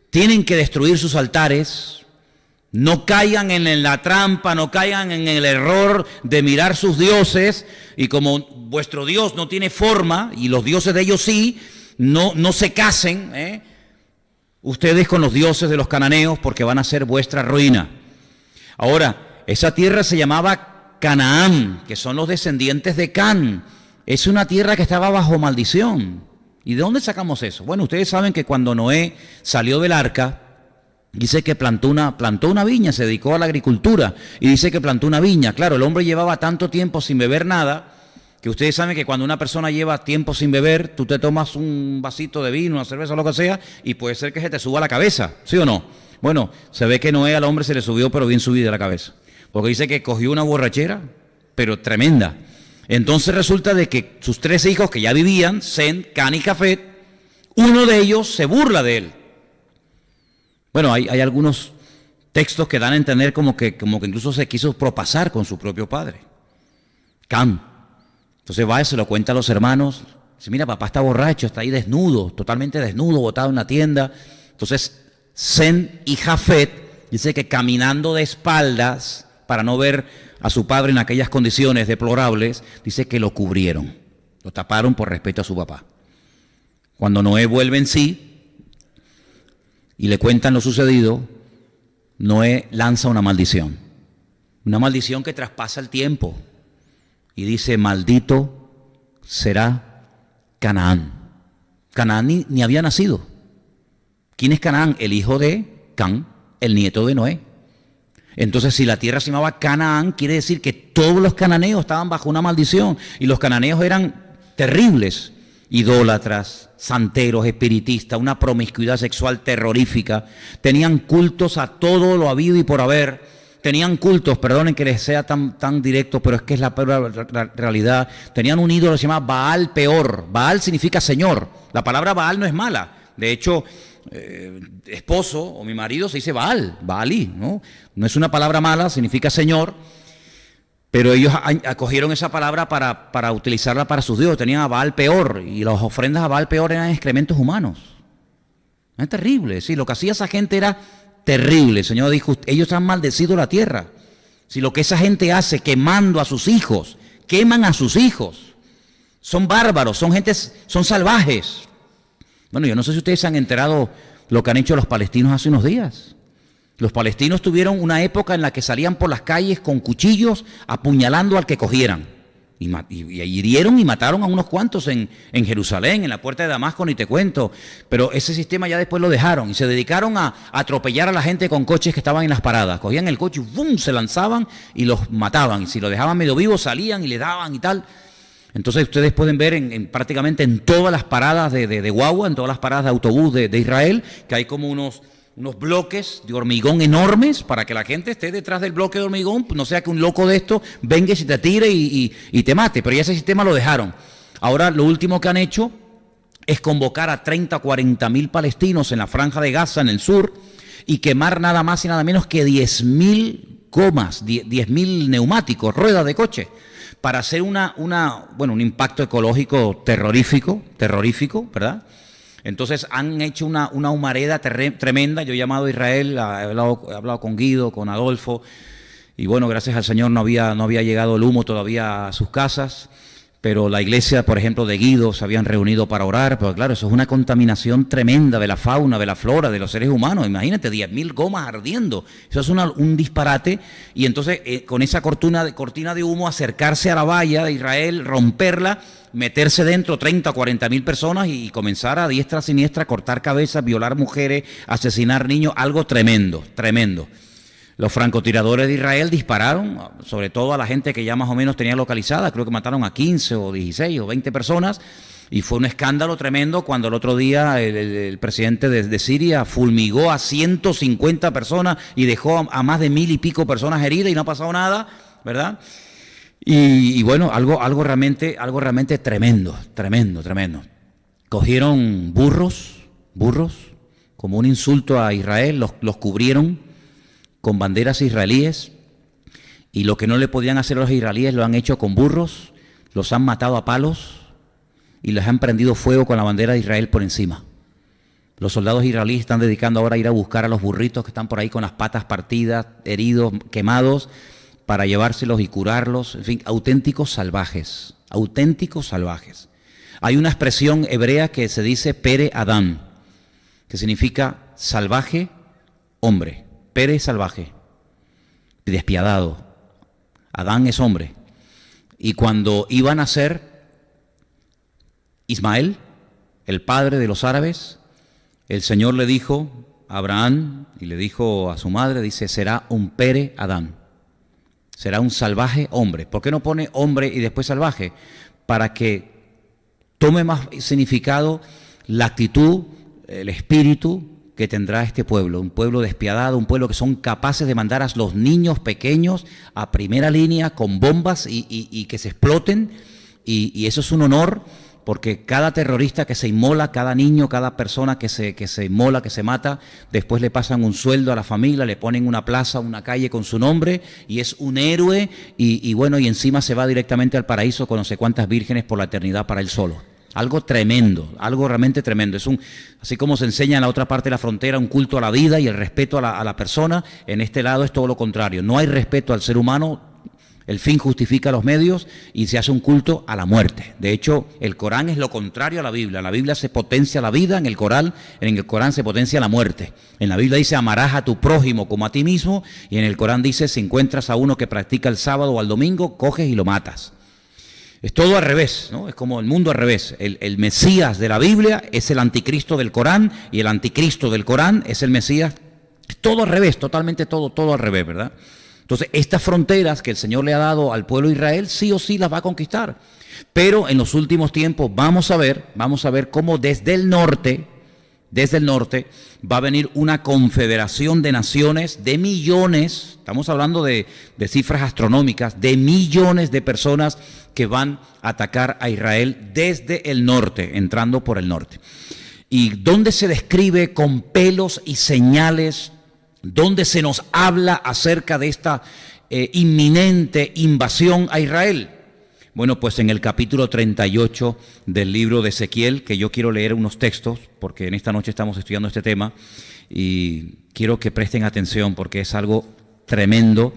tienen que destruir sus altares. No caigan en la trampa, no caigan en el error de mirar sus dioses y como vuestro Dios no tiene forma y los dioses de ellos sí, no se casen ustedes con los dioses de los cananeos porque van a ser vuestra ruina. Ahora, esa tierra se llamaba Canaán, que son los descendientes de Can. Es una tierra que estaba bajo maldición. ¿Y de dónde sacamos eso? Bueno, ustedes saben que cuando Noé salió del arca, dice que plantó una viña, se dedicó a la agricultura y dice que plantó una viña. Claro, el hombre llevaba tanto tiempo sin beber nada, que ustedes saben que cuando una persona lleva tiempo sin beber, tú te tomas un vasito de vino, una cerveza o lo que sea, y puede ser que se te suba la cabeza, ¿sí o no? Bueno, se ve que Noé al hombre se le subió, pero bien subida la cabeza, porque dice que cogió una borrachera, pero tremenda. Entonces resulta de que sus 3 hijos que ya vivían, Sem, Can y Jafet, uno de ellos se burla de él. Bueno, hay algunos textos que dan a entender como que incluso se quiso propasar con su propio padre, Cam. Entonces va y se lo cuenta a los hermanos. Dice, mira, papá está borracho, está ahí desnudo, totalmente desnudo, botado en una tienda. Entonces Sem y Jafet, dice que caminando de espaldas para no ver a su padre en aquellas condiciones deplorables, dice que lo cubrieron, lo taparon por respeto a su papá. Cuando Noé vuelve en sí y le cuentan lo sucedido, Noé lanza una maldición que traspasa el tiempo y dice, maldito será Canaán. Canaán ni había nacido. ¿Quién es Canaán? El hijo de Can, el nieto de Noé. Entonces, si la tierra se llamaba Canaán, quiere decir que todos los cananeos estaban bajo una maldición y los cananeos eran terribles, idólatras, santeros, espiritistas, una promiscuidad sexual terrorífica, tenían cultos a todo lo habido y por haber, tenían cultos, perdonen que les sea tan directo, pero es que es la realidad, tenían un ídolo que se llama Baal Peor. Baal significa señor, la palabra Baal no es mala, de hecho, esposo o mi marido se dice Baal, Baalí, ¿no? No es una palabra mala, significa señor, pero ellos acogieron esa palabra para utilizarla para sus dioses. Tenían a Baal Peor y las ofrendas a Baal Peor eran excrementos humanos. Es terrible, sí, lo que hacía esa gente era terrible. El Señor dijo, ellos han maldecido la tierra. Si lo que esa gente hace quemando a sus hijos, queman a sus hijos, son bárbaros, son salvajes. Bueno, yo no sé si ustedes se han enterado lo que han hecho los palestinos hace unos días. Los palestinos tuvieron una época en la que salían por las calles con cuchillos apuñalando al que cogieran. Y hirieron y mataron a unos cuantos en Jerusalén, en la puerta de Damasco, ni te cuento. Pero ese sistema ya después lo dejaron y se dedicaron a atropellar a la gente con coches que estaban en las paradas. Cogían el coche y ¡bum!, se lanzaban y los mataban. Y si lo dejaban medio vivo salían y le daban y tal. Entonces ustedes pueden ver prácticamente en todas las paradas de guagua, en todas las paradas de autobús de Israel, que hay como unos bloques de hormigón enormes para que la gente esté detrás del bloque de hormigón, no sea que un loco de esto venga y se te tire y te mate. Pero ya ese sistema lo dejaron. Ahora lo último que han hecho es convocar a 30 o 40 mil palestinos en la franja de Gaza, en el sur, y quemar nada más y nada menos que 10.000 gomas, 10.000 neumáticos, ruedas de coche, para hacer un impacto ecológico terrorífico, ¿verdad? Entonces han hecho una humareda tremenda. Yo he llamado a Israel, he hablado con Guido, con Adolfo, y bueno, gracias al Señor no había llegado el humo todavía a sus casas, pero la iglesia, por ejemplo, de Guido se habían reunido para orar, pero claro, eso es una contaminación tremenda de la fauna, de la flora, de los seres humanos. Imagínate, 10.000 gomas ardiendo, eso es un disparate. Y entonces con esa cortina de humo acercarse a la valla de Israel, romperla, meterse dentro 30 o 40.000 personas y comenzar a diestra a siniestra, cortar cabezas, violar mujeres, asesinar niños, algo tremendo, tremendo. Los francotiradores de Israel dispararon, sobre todo a la gente que ya más o menos tenía localizada, creo que mataron a 15 o 16 o 20 personas, y fue un escándalo tremendo cuando el otro día el presidente de Siria fulmigó a 150 personas y dejó a más de 1.000 y pico personas heridas y no ha pasado nada, ¿verdad? Y bueno, algo realmente tremendo, tremendo, tremendo. Cogieron burros, como un insulto a Israel, los cubrieron con banderas israelíes, y lo que no le podían hacer a los israelíes lo han hecho con burros, los han matado a palos y les han prendido fuego con la bandera de Israel por encima. Los soldados israelíes están dedicando ahora a ir a buscar a los burritos que están por ahí con las patas partidas, heridos, quemados, para llevárselos y curarlos. En fin, auténticos salvajes, auténticos salvajes. Hay una expresión hebrea que se dice Pere Adán, que significa salvaje, hombre. Pere es salvaje, despiadado. Adán es hombre. Y cuando iba a nacer Ismael, el padre de los árabes, el Señor le dijo a Abraham y le dijo a su madre, dice, será un Pere Adán, será un salvaje hombre. ¿Por qué no pone hombre y después salvaje? Para que tome más significado la actitud, el espíritu que tendrá este pueblo, un pueblo despiadado, un pueblo que son capaces de mandar a los niños pequeños a primera línea con bombas y que se exploten, y eso es un honor, porque cada terrorista que se inmola, cada niño, cada persona que se inmola, que se mata, después le pasan un sueldo a la familia, le ponen una plaza, una calle con su nombre, y es un héroe, y bueno, y encima se va directamente al paraíso con no sé cuántas vírgenes por la eternidad para él solo. Algo tremendo, algo realmente tremendo. Es así como se enseña en la otra parte de la frontera, un culto a la vida y el respeto a la persona, en este lado es todo lo contrario. No hay respeto al ser humano, el fin justifica los medios y se hace un culto a la muerte. De hecho, el Corán es lo contrario a la Biblia. En la Biblia se potencia la vida, en el Corán se potencia la muerte. En la Biblia dice, amarás a tu prójimo como a ti mismo, y en el Corán dice, si encuentras a uno que practica el sábado o el domingo, coges y lo matas. Es todo al revés, ¿no? Es como el mundo al revés. El Mesías de la Biblia es el anticristo del Corán, y el anticristo del Corán es el Mesías. Es todo al revés, totalmente todo al revés, ¿verdad? Entonces, estas fronteras que el Señor le ha dado al pueblo de Israel, sí o sí las va a conquistar. Pero en los últimos tiempos vamos a ver cómo desde el norte va a venir una confederación de naciones de millones, estamos hablando de cifras astronómicas, de millones de personas que van a atacar a Israel desde el norte, entrando por el norte. Y donde se describe con pelos y señales, donde se nos habla acerca de esta inminente invasión a Israel. Bueno, pues en el capítulo 38 del libro de Ezequiel, que yo quiero leer unos textos, porque en esta noche estamos estudiando este tema, y quiero que presten atención porque es algo tremendo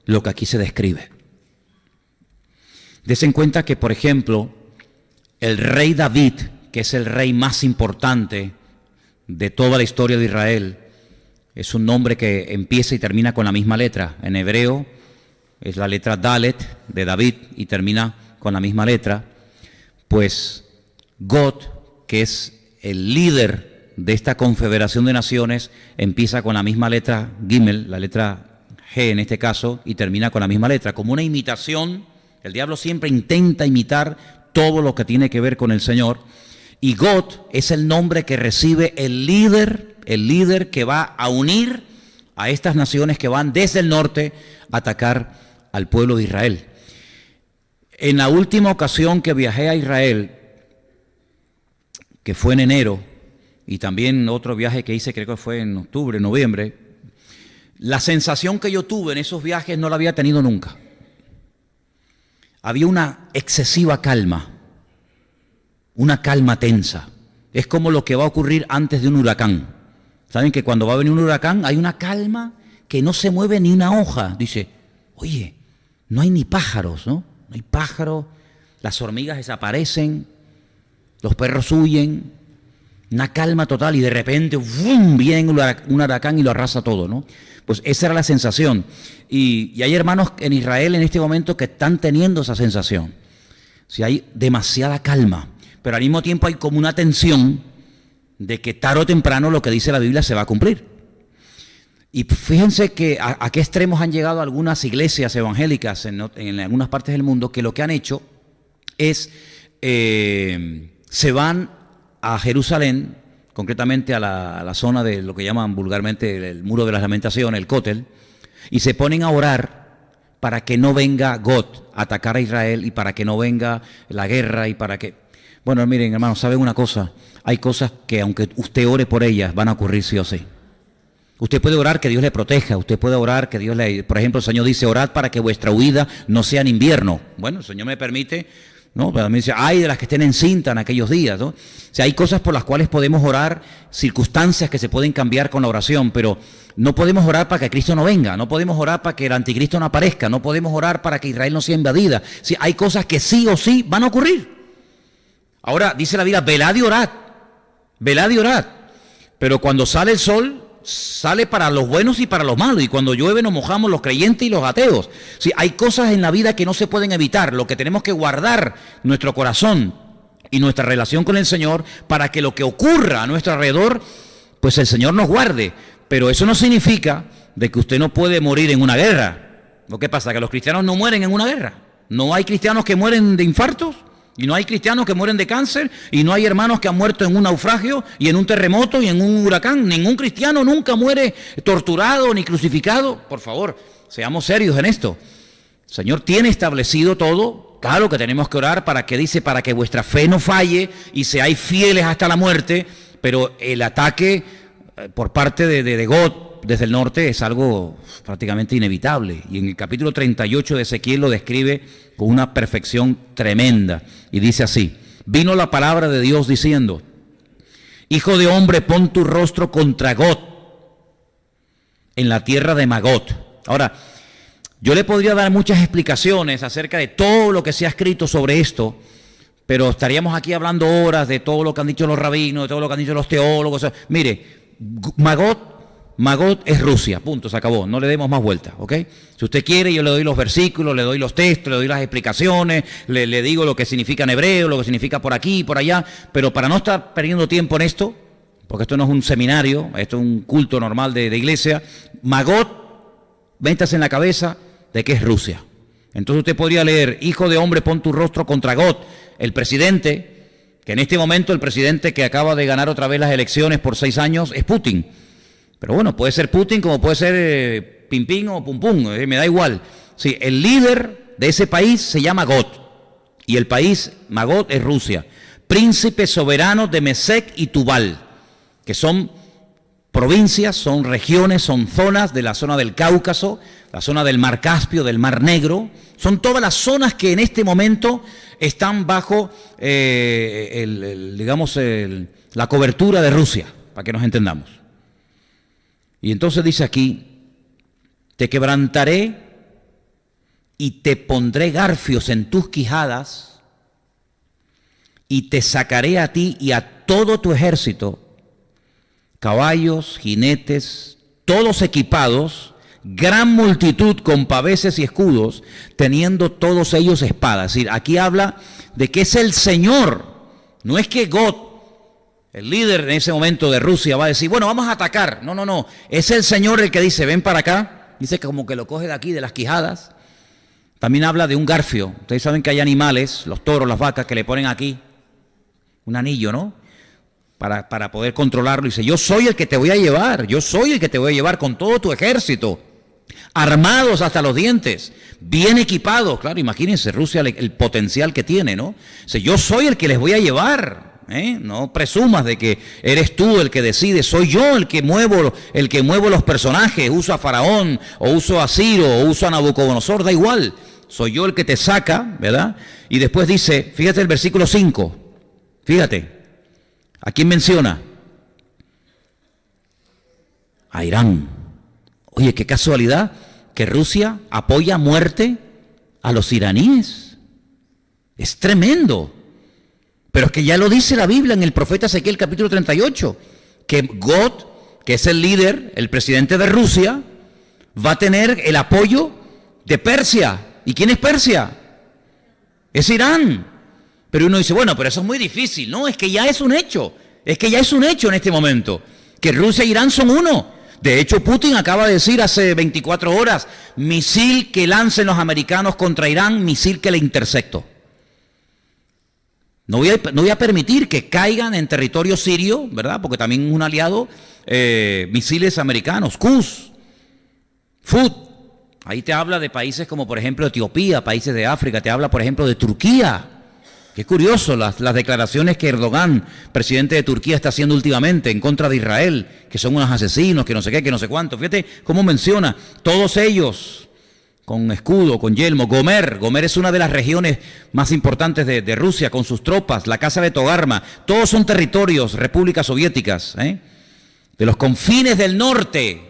lo que aquí se describe. Desen cuenta que, por ejemplo, el rey David, que es el rey más importante de toda la historia de Israel, es un nombre que empieza y termina con la misma letra. En hebreo es la letra Dalet de David y termina con la misma letra. Pues God, que es el líder de esta confederación de naciones, empieza con la misma letra Gimel, la letra G en este caso, y termina con la misma letra, como una imitación. El diablo siempre intenta imitar todo lo que tiene que ver con el Señor, y God es el nombre que recibe el líder que va a unir a estas naciones que van desde el norte a atacar al pueblo de Israel. En la última ocasión que viajé a Israel, que fue en enero, y también otro viaje que hice, creo que fue en octubre, noviembre, la sensación que yo tuve en esos viajes no la había tenido nunca. Había una excesiva calma, una calma tensa. Es como lo que va a ocurrir antes de un huracán. Saben que cuando va a venir un huracán hay una calma que no se mueve ni una hoja. Dice, oye, no hay ni pájaros, ¿no? No hay pájaros. las hormigas desaparecen, los perros huyen, una calma total y de repente ¡bum!, viene un huracán y lo arrasa todo, ¿no? Pues esa era la sensación. Y hay hermanos en Israel en este momento que están teniendo esa sensación. Si hay demasiada calma, pero al mismo tiempo hay como una tensión de que tarde o temprano lo que dice la Biblia se va a cumplir. Y fíjense que a qué extremos han llegado algunas iglesias evangélicas en algunas partes del mundo, que lo que han hecho es, se van a Jerusalén, concretamente a la zona de lo que llaman vulgarmente el Muro de las Lamentaciones, el Cótel, y se ponen a orar para que no venga God a atacar a Israel y para que no venga la guerra y para que... Bueno, miren, hermanos, ¿saben una cosa? Hay cosas que aunque usted ore por ellas, van a ocurrir sí o sí. Usted puede orar que Dios le proteja, usted puede orar que Dios le... Por ejemplo, el Señor dice, orad para que vuestra huida no sea en invierno. Bueno, el Señor me permite... ¿no? Pero me dice, ay de las que estén encinta en aquellos días, ¿no? O sea, hay cosas por las cuales podemos orar, circunstancias que se pueden cambiar con la oración, pero no podemos orar para que Cristo no venga, no podemos orar para que el anticristo no aparezca, no podemos orar para que Israel no sea invadida. Sí, hay cosas que sí o sí van a ocurrir. Ahora, dice la Biblia, velad y orad, pero cuando sale el sol, sale para los buenos y para los malos, y cuando llueve nos mojamos los creyentes y los ateos. Sí, hay cosas en la vida que no se pueden evitar, lo que tenemos que guardar nuestro corazón y nuestra relación con el Señor para que lo que ocurra a nuestro alrededor, pues el Señor nos guarde, pero eso no significa de que usted no puede morir en una guerra. ¿Lo que pasa? Que los cristianos no mueren en una guerra, no hay cristianos que mueren de infartos, y no hay cristianos que mueren de cáncer, y no hay hermanos que han muerto en un naufragio, y en un terremoto, y en un huracán. Ningún cristiano nunca muere torturado ni crucificado. Por favor, seamos serios en esto. El Señor tiene establecido todo. Claro que tenemos que orar para que dice, para que vuestra fe no falle y seáis fieles hasta la muerte, pero el ataque por parte de God desde el norte es algo prácticamente inevitable. Y en el capítulo 38 de Ezequiel lo describe con una perfección tremenda. Y dice así, vino la palabra de Dios diciendo, hijo de hombre, pon tu rostro contra God en la tierra de Magot. Ahora, yo le podría dar muchas explicaciones acerca de todo lo que se ha escrito sobre esto, pero estaríamos aquí hablando horas de todo lo que han dicho los rabinos, de todo lo que han dicho los teólogos. O sea, mire, Magot es Rusia, punto, se acabó, no le demos más vueltas, ¿ok? Si usted quiere, yo le doy los versículos, le doy los textos, le doy las explicaciones, le digo lo que significa en hebreo, lo que significa por aquí y por allá, pero para no estar perdiendo tiempo en esto, porque esto no es un seminario, esto es un culto normal de iglesia, Magot, métase en la cabeza de que es Rusia. Entonces usted podría leer, hijo de hombre, pon tu rostro contra God, el presidente, que en este momento el presidente que acaba de ganar otra vez las elecciones por 6 años es Putin. Pero bueno, puede ser Putin como puede ser Pim Pim o Pum Pum, me da igual. Sí, el líder de ese país se llama God, y el país Magot es Rusia. Príncipes soberanos de Mesec y Tubal, que son provincias, son regiones, son zonas de la zona del Cáucaso, la zona del Mar Caspio, del Mar Negro. Son todas las zonas que en este momento están bajo, la cobertura de Rusia, para que nos entendamos. Y entonces dice aquí, te quebrantaré y te pondré garfios en tus quijadas y te sacaré a ti y a todo tu ejército, caballos, jinetes, todos equipados, gran multitud con paveses y escudos, teniendo todos ellos espadas. Es decir, aquí habla de que es el Señor, no es que God, el líder en ese momento de Rusia, va a decir, bueno, vamos a atacar. No, no, no. Es el Señor el que dice, ven para acá. Dice que como que lo coge de aquí, de las quijadas. También habla de un garfio. Ustedes saben que hay animales, los toros, las vacas, que le ponen aquí un anillo, ¿no? Para poder controlarlo. Dice, yo soy el que te voy a llevar. Yo soy el que te voy a llevar con todo tu ejército. Armados hasta los dientes. Bien equipados. Claro, imagínense Rusia el potencial que tiene, ¿no? Dice, yo soy el que les voy a llevar. No presumas de que eres tú el que decide, soy yo el que muevo los personajes, uso a Faraón, o uso a Ciro, o uso a Nabucodonosor, da igual, soy yo el que te saca, ¿verdad? Y después dice, fíjate el versículo 5, fíjate, ¿a quién menciona? A Irán. Oye, qué casualidad que Rusia apoya a muerte a los iraníes. Es tremendo. Pero es que ya lo dice la Biblia en el profeta Ezequiel capítulo 38, que God, que es el líder, el presidente de Rusia, va a tener el apoyo de Persia. ¿Y quién es Persia? Es Irán. Pero uno dice, bueno, pero eso es muy difícil. No, es que ya es un hecho. Es que ya es un hecho en este momento, que Rusia e Irán son uno. De hecho, Putin acaba de decir hace 24 horas, misil que lancen los americanos contra Irán, misil que le intercepto. No voy a permitir que caigan en territorio sirio, ¿verdad? Porque también es un aliado, misiles americanos, Qus, Fud. Ahí te habla de países como, por ejemplo, Etiopía, países de África. Te habla, por ejemplo, de Turquía. Qué curioso las declaraciones que Erdogan, presidente de Turquía, está haciendo últimamente en contra de Israel, que son unos asesinos, que no sé qué, que no sé cuánto. Fíjate cómo menciona, todos ellos con escudo, con yelmo. Gomer es una de las regiones más importantes de Rusia, con sus tropas, la casa de Togarma. Todos son territorios, repúblicas soviéticas, de los confines del norte,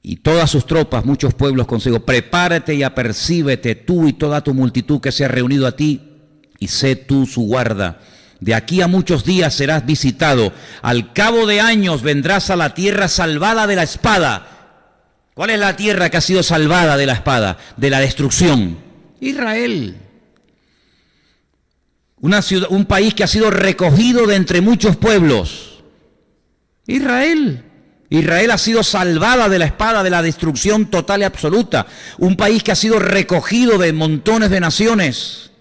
y todas sus tropas, muchos pueblos consigo. Prepárate y apercíbete tú y toda tu multitud que se ha reunido a ti, y sé tú su guarda. De aquí a muchos días serás visitado. Al cabo de años vendrás a la tierra salvada de la espada. ¿Cuál es la tierra que ha sido salvada de la espada, de la destrucción? Israel. Un país que ha sido recogido de entre muchos pueblos. Israel. Israel ha sido salvada de la espada, de la destrucción total y absoluta. Un país que ha sido recogido de montones de naciones.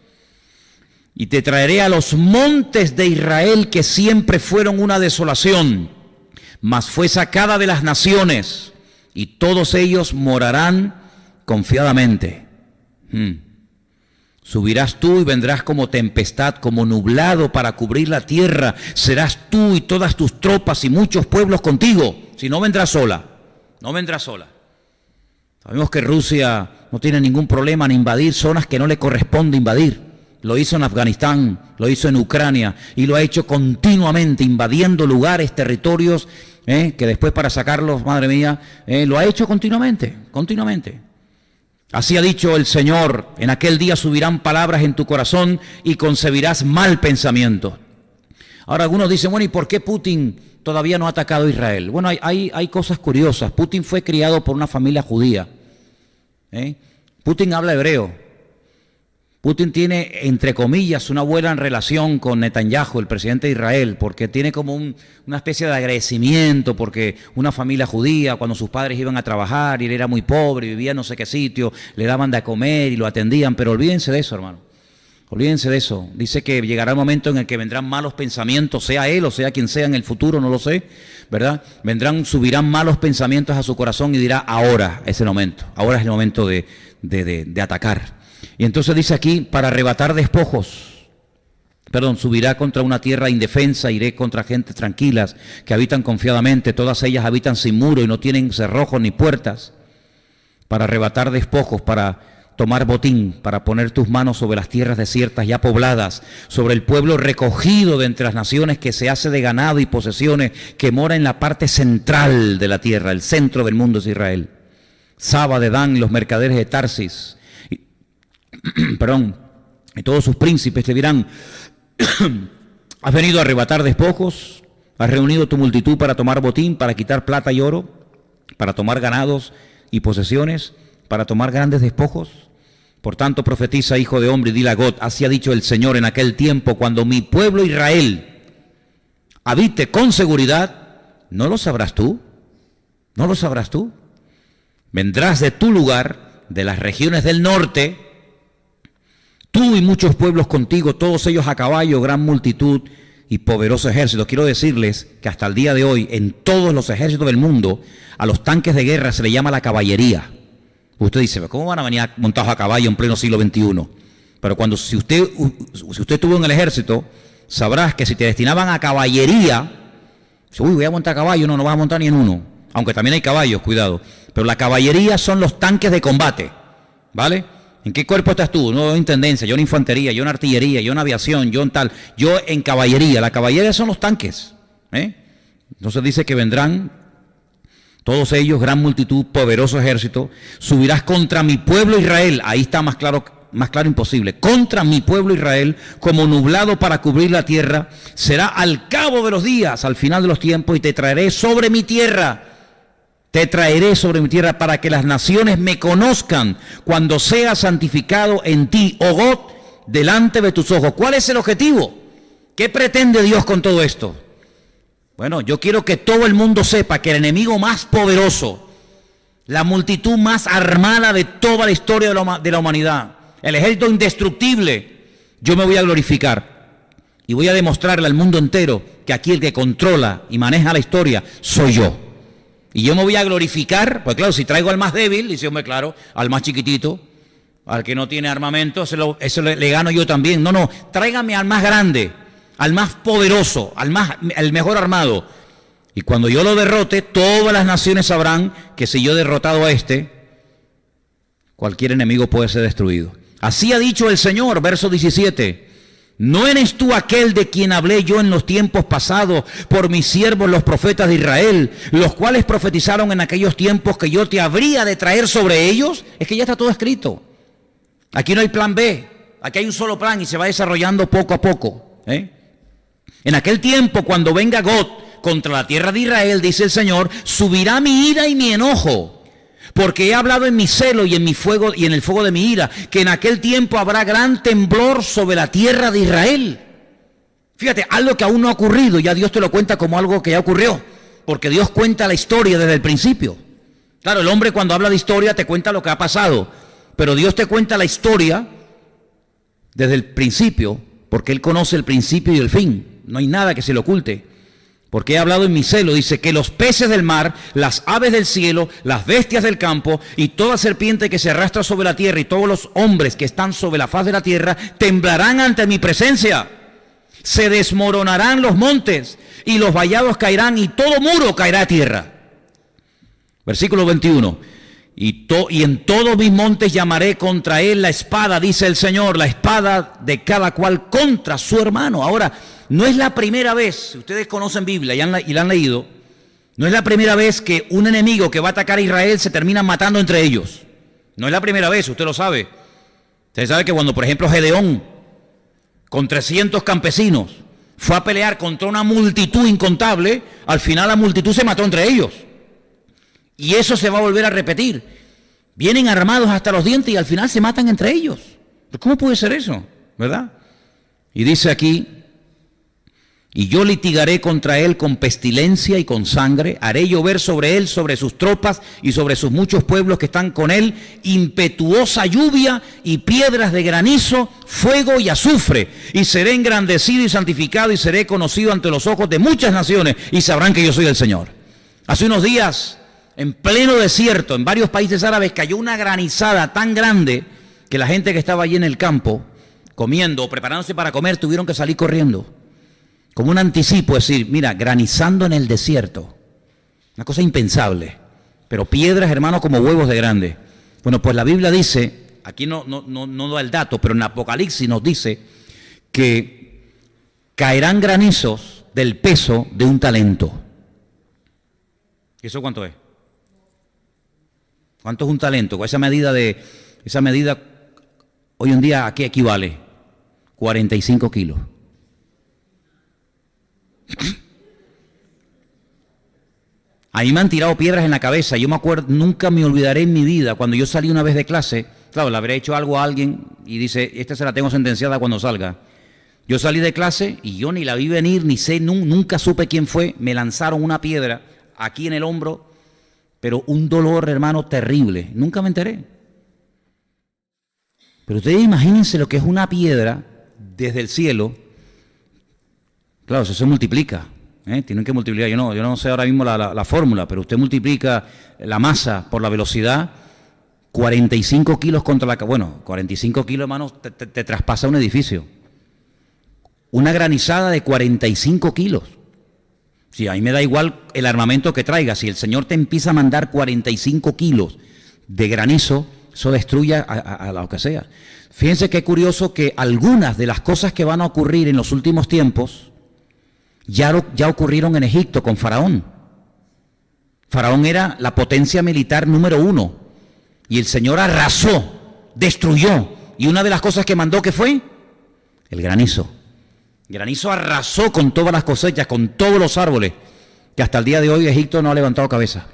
Y te traeré a los montes de Israel, que siempre fueron una desolación, mas fue sacada de las naciones, y todos ellos morarán confiadamente. Subirás tú y vendrás como tempestad, como nublado para cubrir la tierra. Serás tú y todas tus tropas y muchos pueblos contigo. Si no, vendrás sola. No vendrás sola. Sabemos que Rusia no tiene ningún problema en invadir zonas que no le corresponde invadir. Lo hizo en Afganistán, lo hizo en Ucrania y lo ha hecho continuamente, invadiendo lugares, territorios, que después para sacarlos, madre mía, lo ha hecho continuamente. Así ha dicho el Señor: en aquel día subirán palabras en tu corazón y concebirás mal pensamiento. Ahora algunos dicen, bueno, ¿y por qué Putin todavía no ha atacado a Israel? Bueno, hay cosas curiosas. Putin fue criado por una familia judía. Putin habla hebreo. Putin tiene, entre comillas, una buena relación con Netanyahu, el presidente de Israel, porque tiene como una especie de agradecimiento, porque una familia judía, cuando sus padres iban a trabajar y él era muy pobre, vivía en no sé qué sitio, le daban de comer y lo atendían. Pero olvídense de eso, hermano. Olvídense de eso. Dice que llegará el momento en el que vendrán malos pensamientos, sea él o sea quien sea en el futuro, no lo sé, ¿verdad? Subirán malos pensamientos a su corazón y dirá: ahora es el momento, ahora es el momento de atacar. Y entonces dice aquí, para arrebatar despojos, subirá contra una tierra indefensa, iré contra gentes tranquilas que habitan confiadamente, todas ellas habitan sin muro y no tienen cerrojos ni puertas, para arrebatar despojos, para tomar botín, para poner tus manos sobre las tierras desiertas ya pobladas, sobre el pueblo recogido de entre las naciones, que se hace de ganado y posesiones, que mora en la parte central de la tierra. El centro del mundo es Israel. Saba de Dan, los mercaderes de Tarsis, y todos sus príncipes te dirán: has venido a arrebatar despojos, has reunido tu multitud para tomar botín, para quitar plata y oro, para tomar ganados y posesiones, para tomar grandes despojos. Por tanto profetiza, hijo de hombre, y dile a Gog: así ha dicho el Señor, en aquel tiempo, cuando mi pueblo Israel habite con seguridad, ¿no lo sabrás tú? ¿No lo sabrás tú? Vendrás de tu lugar, de las regiones del norte, tú y muchos pueblos contigo, todos ellos a caballo, gran multitud y poderoso ejército. Quiero decirles que hasta el día de hoy, en todos los ejércitos del mundo, a los tanques de guerra se le llama la caballería. Usted dice: ¿cómo van a venir montados a caballo en pleno siglo XXI? Pero si usted estuvo en el ejército, sabrás que si te destinaban a caballería, voy a montar a caballo. No vas a montar ni en uno, aunque también hay caballos, cuidado. Pero la caballería son los tanques de combate, ¿vale? ¿En qué cuerpo estás tú? No, en intendencia, yo en infantería, yo en artillería, yo en aviación, yo en tal, yo en caballería. La caballería son los tanques. Entonces dice que vendrán todos ellos, gran multitud, poderoso ejército, subirás contra mi pueblo Israel. Ahí está más claro imposible. Contra mi pueblo Israel, como nublado para cubrir la tierra, será al cabo de los días, al final de los tiempos, y te traeré sobre mi tierra. Te traeré sobre mi tierra para que las naciones me conozcan cuando sea santificado en ti, oh God, delante de tus ojos. ¿Cuál es el objetivo? ¿Qué pretende Dios con todo esto? Bueno, yo quiero que todo el mundo sepa que el enemigo más poderoso, la multitud más armada de toda la historia de la humanidad, el ejército indestructible, yo me voy a glorificar y voy a demostrarle al mundo entero que aquí el que controla y maneja la historia soy yo. Y yo me voy a glorificar, pues claro, si traigo al más débil, dice, hombre, claro, al más chiquitito, al que no tiene armamento, eso le gano yo también. No, tráigame al más grande, al más poderoso, al mejor armado. Y cuando yo lo derrote, todas las naciones sabrán que si yo he derrotado a este, cualquier enemigo puede ser destruido. Así ha dicho el Señor, verso 17. ¿No eres tú aquel de quien hablé yo en los tiempos pasados por mis siervos los profetas de Israel, los cuales profetizaron en aquellos tiempos que yo te habría de traer sobre ellos? Es que ya está todo escrito. Aquí no hay plan B, aquí hay un solo plan y se va desarrollando poco a poco. En aquel tiempo, cuando venga God contra la tierra de Israel, dice el Señor, subirá mi ira y mi enojo, porque he hablado en mi celo y en mi fuego y en el fuego de mi ira, que en aquel tiempo habrá gran temblor sobre la tierra de Israel. Fíjate, algo que aún no ha ocurrido, ya Dios te lo cuenta como algo que ya ocurrió, porque Dios cuenta la historia desde el principio. Claro, el hombre cuando habla de historia te cuenta lo que ha pasado, pero Dios te cuenta la historia desde el principio, porque Él conoce el principio y el fin. No hay nada que se le oculte. Porque he hablado en mi celo, dice, que los peces del mar, las aves del cielo, las bestias del campo y toda serpiente que se arrastra sobre la tierra y todos los hombres que están sobre la faz de la tierra temblarán ante mi presencia. Se desmoronarán los montes y los vallados caerán y todo muro caerá a tierra. Versículo 21. Y en todos mis montes llamaré contra él la espada, dice el Señor, la espada de cada cual contra su hermano. Ahora, no es la primera vez, ustedes conocen Biblia y la han leído, no es la primera vez que un enemigo que va a atacar a Israel se termina matando entre ellos. No es la primera vez, usted lo sabe. Usted sabe que cuando, por ejemplo, Gedeón, con 300 campesinos, fue a pelear contra una multitud incontable, al final la multitud se mató entre ellos. Y eso se va a volver a repetir. Vienen armados hasta los dientes y al final se matan entre ellos. ¿Cómo puede ser eso? ¿Verdad? Y dice aquí, y yo litigaré contra él con pestilencia y con sangre, haré llover sobre él, sobre sus tropas y sobre sus muchos pueblos que están con él, impetuosa lluvia y piedras de granizo, fuego y azufre, y seré engrandecido y santificado y seré conocido ante los ojos de muchas naciones y sabrán que yo soy el Señor. Hace unos días, en pleno desierto, en varios países árabes, cayó una granizada tan grande que la gente que estaba allí en el campo, comiendo o preparándose para comer, tuvieron que salir corriendo. Como un anticipo, es decir, mira, granizando en el desierto. Una cosa impensable. Pero piedras, hermanos, como huevos de grande. Bueno, pues la Biblia dice, aquí no da el dato, pero en Apocalipsis nos dice que caerán granizos del peso de un talento. ¿Y eso cuánto es? ¿Cuánto es un talento? Esa medida hoy en día, ¿a qué equivale? 45 kilos. A mí me han tirado piedras en la cabeza. Yo me acuerdo, nunca me olvidaré en mi vida cuando yo salí una vez de clase. Claro, le habré hecho algo a alguien y dice, esta se la tengo sentenciada cuando salga. Yo salí de clase y yo ni la vi venir, ni sé, nunca supe quién fue. Me lanzaron una piedra aquí en el hombro, pero un dolor, hermano, terrible. Nunca me enteré. Pero ustedes imagínense lo que es una piedra desde el cielo. Claro, eso se multiplica, tienen que multiplicar. Yo no sé ahora mismo la fórmula, pero usted multiplica la masa por la velocidad, 45 kilos contra la... Bueno, 45 kilos, hermano, te traspasa un edificio. Una granizada de 45 kilos. Sí, a mí me da igual el armamento que traiga. Si el Señor te empieza a mandar 45 kilos de granizo, eso destruye a lo que sea. Fíjense qué curioso que algunas de las cosas que van a ocurrir en los últimos tiempos ya ocurrieron en Egipto con Faraón. Faraón era la potencia militar número 1. Y el Señor arrasó, destruyó. Y una de las cosas que mandó, ¿qué fue? El granizo. El granizo arrasó con todas las cosechas, con todos los árboles, que hasta el día de hoy Egipto no ha levantado cabeza.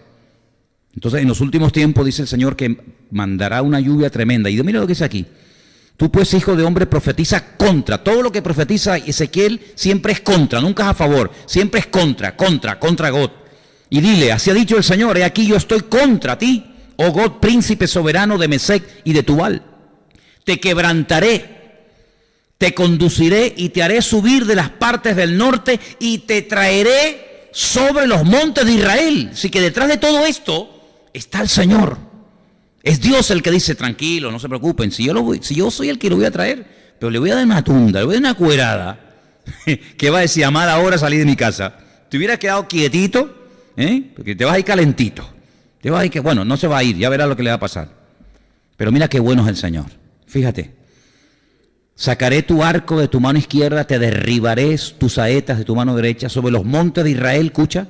Entonces, en los últimos tiempos dice el Señor que mandará una lluvia tremenda. Y mira lo que dice aquí. Tú pues, hijo de hombre, profetiza contra. Todo lo que profetiza Ezequiel siempre es contra, nunca es a favor. Siempre es contra Gog. Y dile, así ha dicho el Señor, he aquí yo estoy contra ti, oh Gog, príncipe soberano de Mesec y de Tubal. Te quebrantaré, te conduciré y te haré subir de las partes del norte y te traeré sobre los montes de Israel. Así que detrás de todo esto está el Señor. Es Dios el que dice, tranquilo, no se preocupen, si yo soy el que lo voy a traer, pero le voy a dar una tunda, le voy a dar una cuerada, que va a decir, amada, ahora salí de mi casa. Te hubieras quedado quietito, porque te vas a ir calentito. Te vas a ir que, bueno, no se va a ir, ya verás lo que le va a pasar. Pero mira qué bueno es el Señor. Fíjate. Sacaré tu arco de tu mano izquierda, te derribaré tus saetas de tu mano derecha. Sobre los montes de Israel, escucha,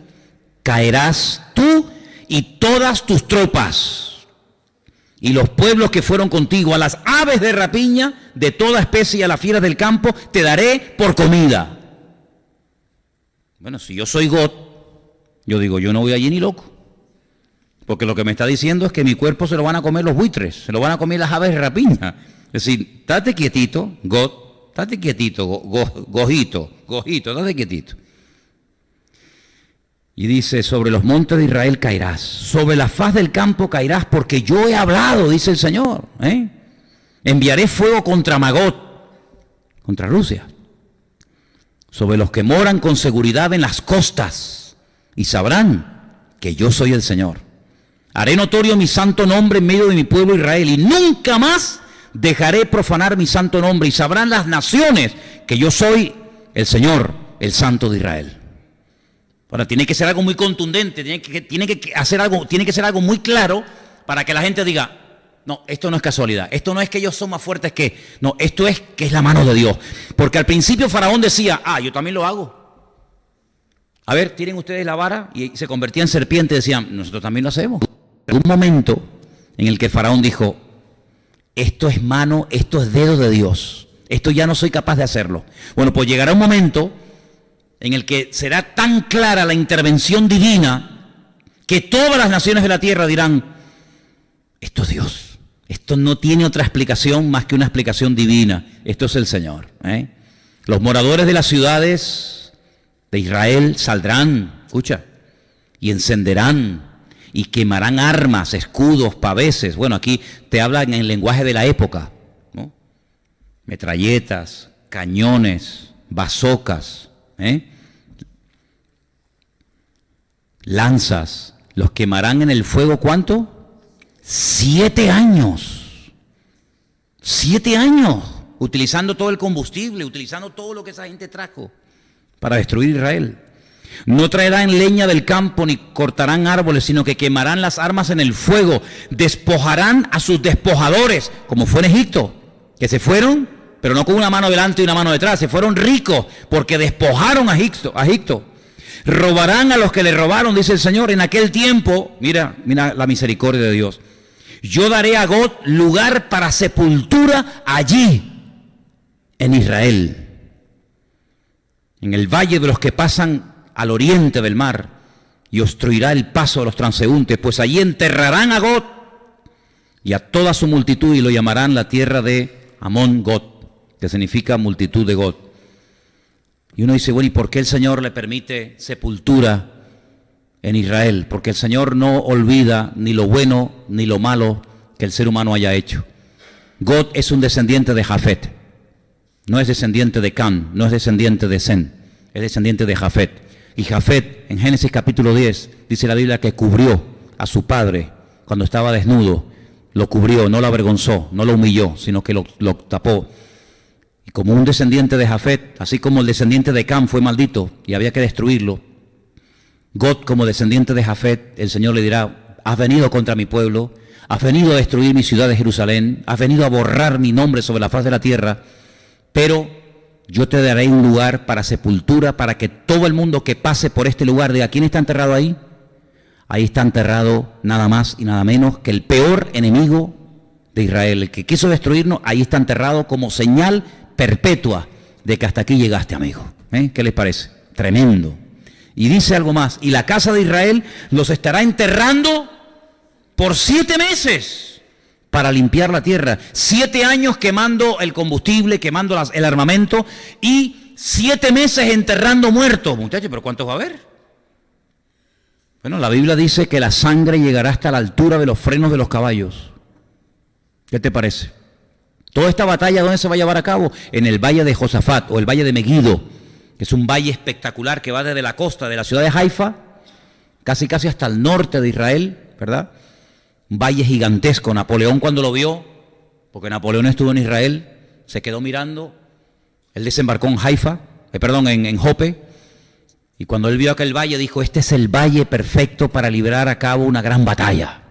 caerás tú y todas tus tropas, y los pueblos que fueron contigo, a las aves de rapiña de toda especie y a las fieras del campo, te daré por comida. Bueno, si yo soy God, yo digo, yo no voy allí ni loco. Porque lo que me está diciendo es que mi cuerpo se lo van a comer los buitres, se lo van a comer las aves de rapiña. Es decir, estate quietito, God, estate quietito, Gojito, estate quietito. Y dice, sobre los montes de Israel caerás, sobre la faz del campo caerás, porque yo he hablado, dice el Señor. Enviaré fuego contra Magot, contra Rusia, sobre los que moran con seguridad en las costas, y sabrán que yo soy el Señor. Haré notorio mi santo nombre en medio de mi pueblo Israel, y nunca más dejaré profanar mi santo nombre, y sabrán las naciones que yo soy el Señor, el Santo de Israel. Ahora, tiene que ser algo muy contundente, tiene que ser algo muy claro para que la gente diga, no, esto no es casualidad, esto no es que ellos son más fuertes que, no, esto es que es la mano de Dios. Porque al principio Faraón decía, yo también lo hago. A ver, tiren ustedes la vara, y se convertía en serpiente y decían, nosotros también lo hacemos. Hubo un momento en el que Faraón dijo, esto es mano, esto es dedo de Dios, esto ya no soy capaz de hacerlo. Bueno, pues llegará un momento en el que será tan clara la intervención divina que todas las naciones de la tierra dirán, esto es Dios, esto no tiene otra explicación más que una explicación divina, esto es el Señor. Los moradores de las ciudades de Israel saldrán, escucha, y encenderán y quemarán armas, escudos, paveses. Bueno, aquí te hablan en el lenguaje de la época, ¿no? Metralletas, cañones, bazocas, lanzas, los quemarán en el fuego, ¿cuánto? 7 años. 7 años, utilizando todo el combustible, utilizando todo lo que esa gente trajo para destruir Israel. No traerán leña del campo ni cortarán árboles, sino que quemarán las armas en el fuego. Despojarán a sus despojadores, como fue en Egipto, que se fueron, pero no con una mano delante y una mano detrás, se fueron ricos porque despojaron a Egipto. Robarán a los que le robaron, dice el Señor, en aquel tiempo. Mira la misericordia de Dios. Yo daré a Gog lugar para sepultura allí, en Israel, en el valle de los que pasan al oriente del mar, y obstruirá el paso de los transeúntes, pues allí enterrarán a Gog y a toda su multitud, y lo llamarán la tierra de Amón Gog, que significa multitud de Gog. Y uno dice, bueno, ¿y por qué el Señor le permite sepultura en Israel? Porque el Señor no olvida ni lo bueno ni lo malo que el ser humano haya hecho. Gog es un descendiente de Jafet, no es descendiente de Can, no es descendiente de Sem, es descendiente de Jafet. Y Jafet, en Génesis capítulo 10, dice la Biblia que cubrió a su padre cuando estaba desnudo, lo cubrió, no lo avergonzó, no lo humilló, sino que lo tapó. Y como un descendiente de Jafet, así como el descendiente de Cam fue maldito y había que destruirlo, Gog, como descendiente de Jafet, el Señor le dirá, has venido contra mi pueblo, has venido a destruir mi ciudad de Jerusalén, has venido a borrar mi nombre sobre la faz de la tierra, pero yo te daré un lugar para sepultura, para que todo el mundo que pase por este lugar diga, ¿quién está enterrado ahí? ahí está enterrado nada más y nada menos que el peor enemigo de Israel. El que quiso destruirnos, ahí está enterrado como señal perpetua de que hasta aquí llegaste, amigo. ¿Qué les parece? Tremendo. Y dice algo más, y la casa de Israel los estará enterrando por 7 meses para limpiar la tierra. 7 años quemando el combustible, quemando el armamento, y 7 meses enterrando muertos. Muchachos, ¿pero cuántos va a haber? Bueno, la Biblia dice que la sangre llegará hasta la altura de los frenos de los caballos. ¿Qué te parece? Toda esta batalla, ¿dónde se va a llevar a cabo? En el valle de Josafat o el valle de Meguido, que es un valle espectacular que va desde la costa de la ciudad de Haifa, casi hasta el norte de Israel, ¿verdad? Un valle gigantesco. Napoleón, cuando lo vio, porque Napoleón estuvo en Israel, se quedó mirando. Él desembarcó en en Jope, y cuando él vio aquel valle dijo, este es el valle perfecto para librar a cabo una gran batalla.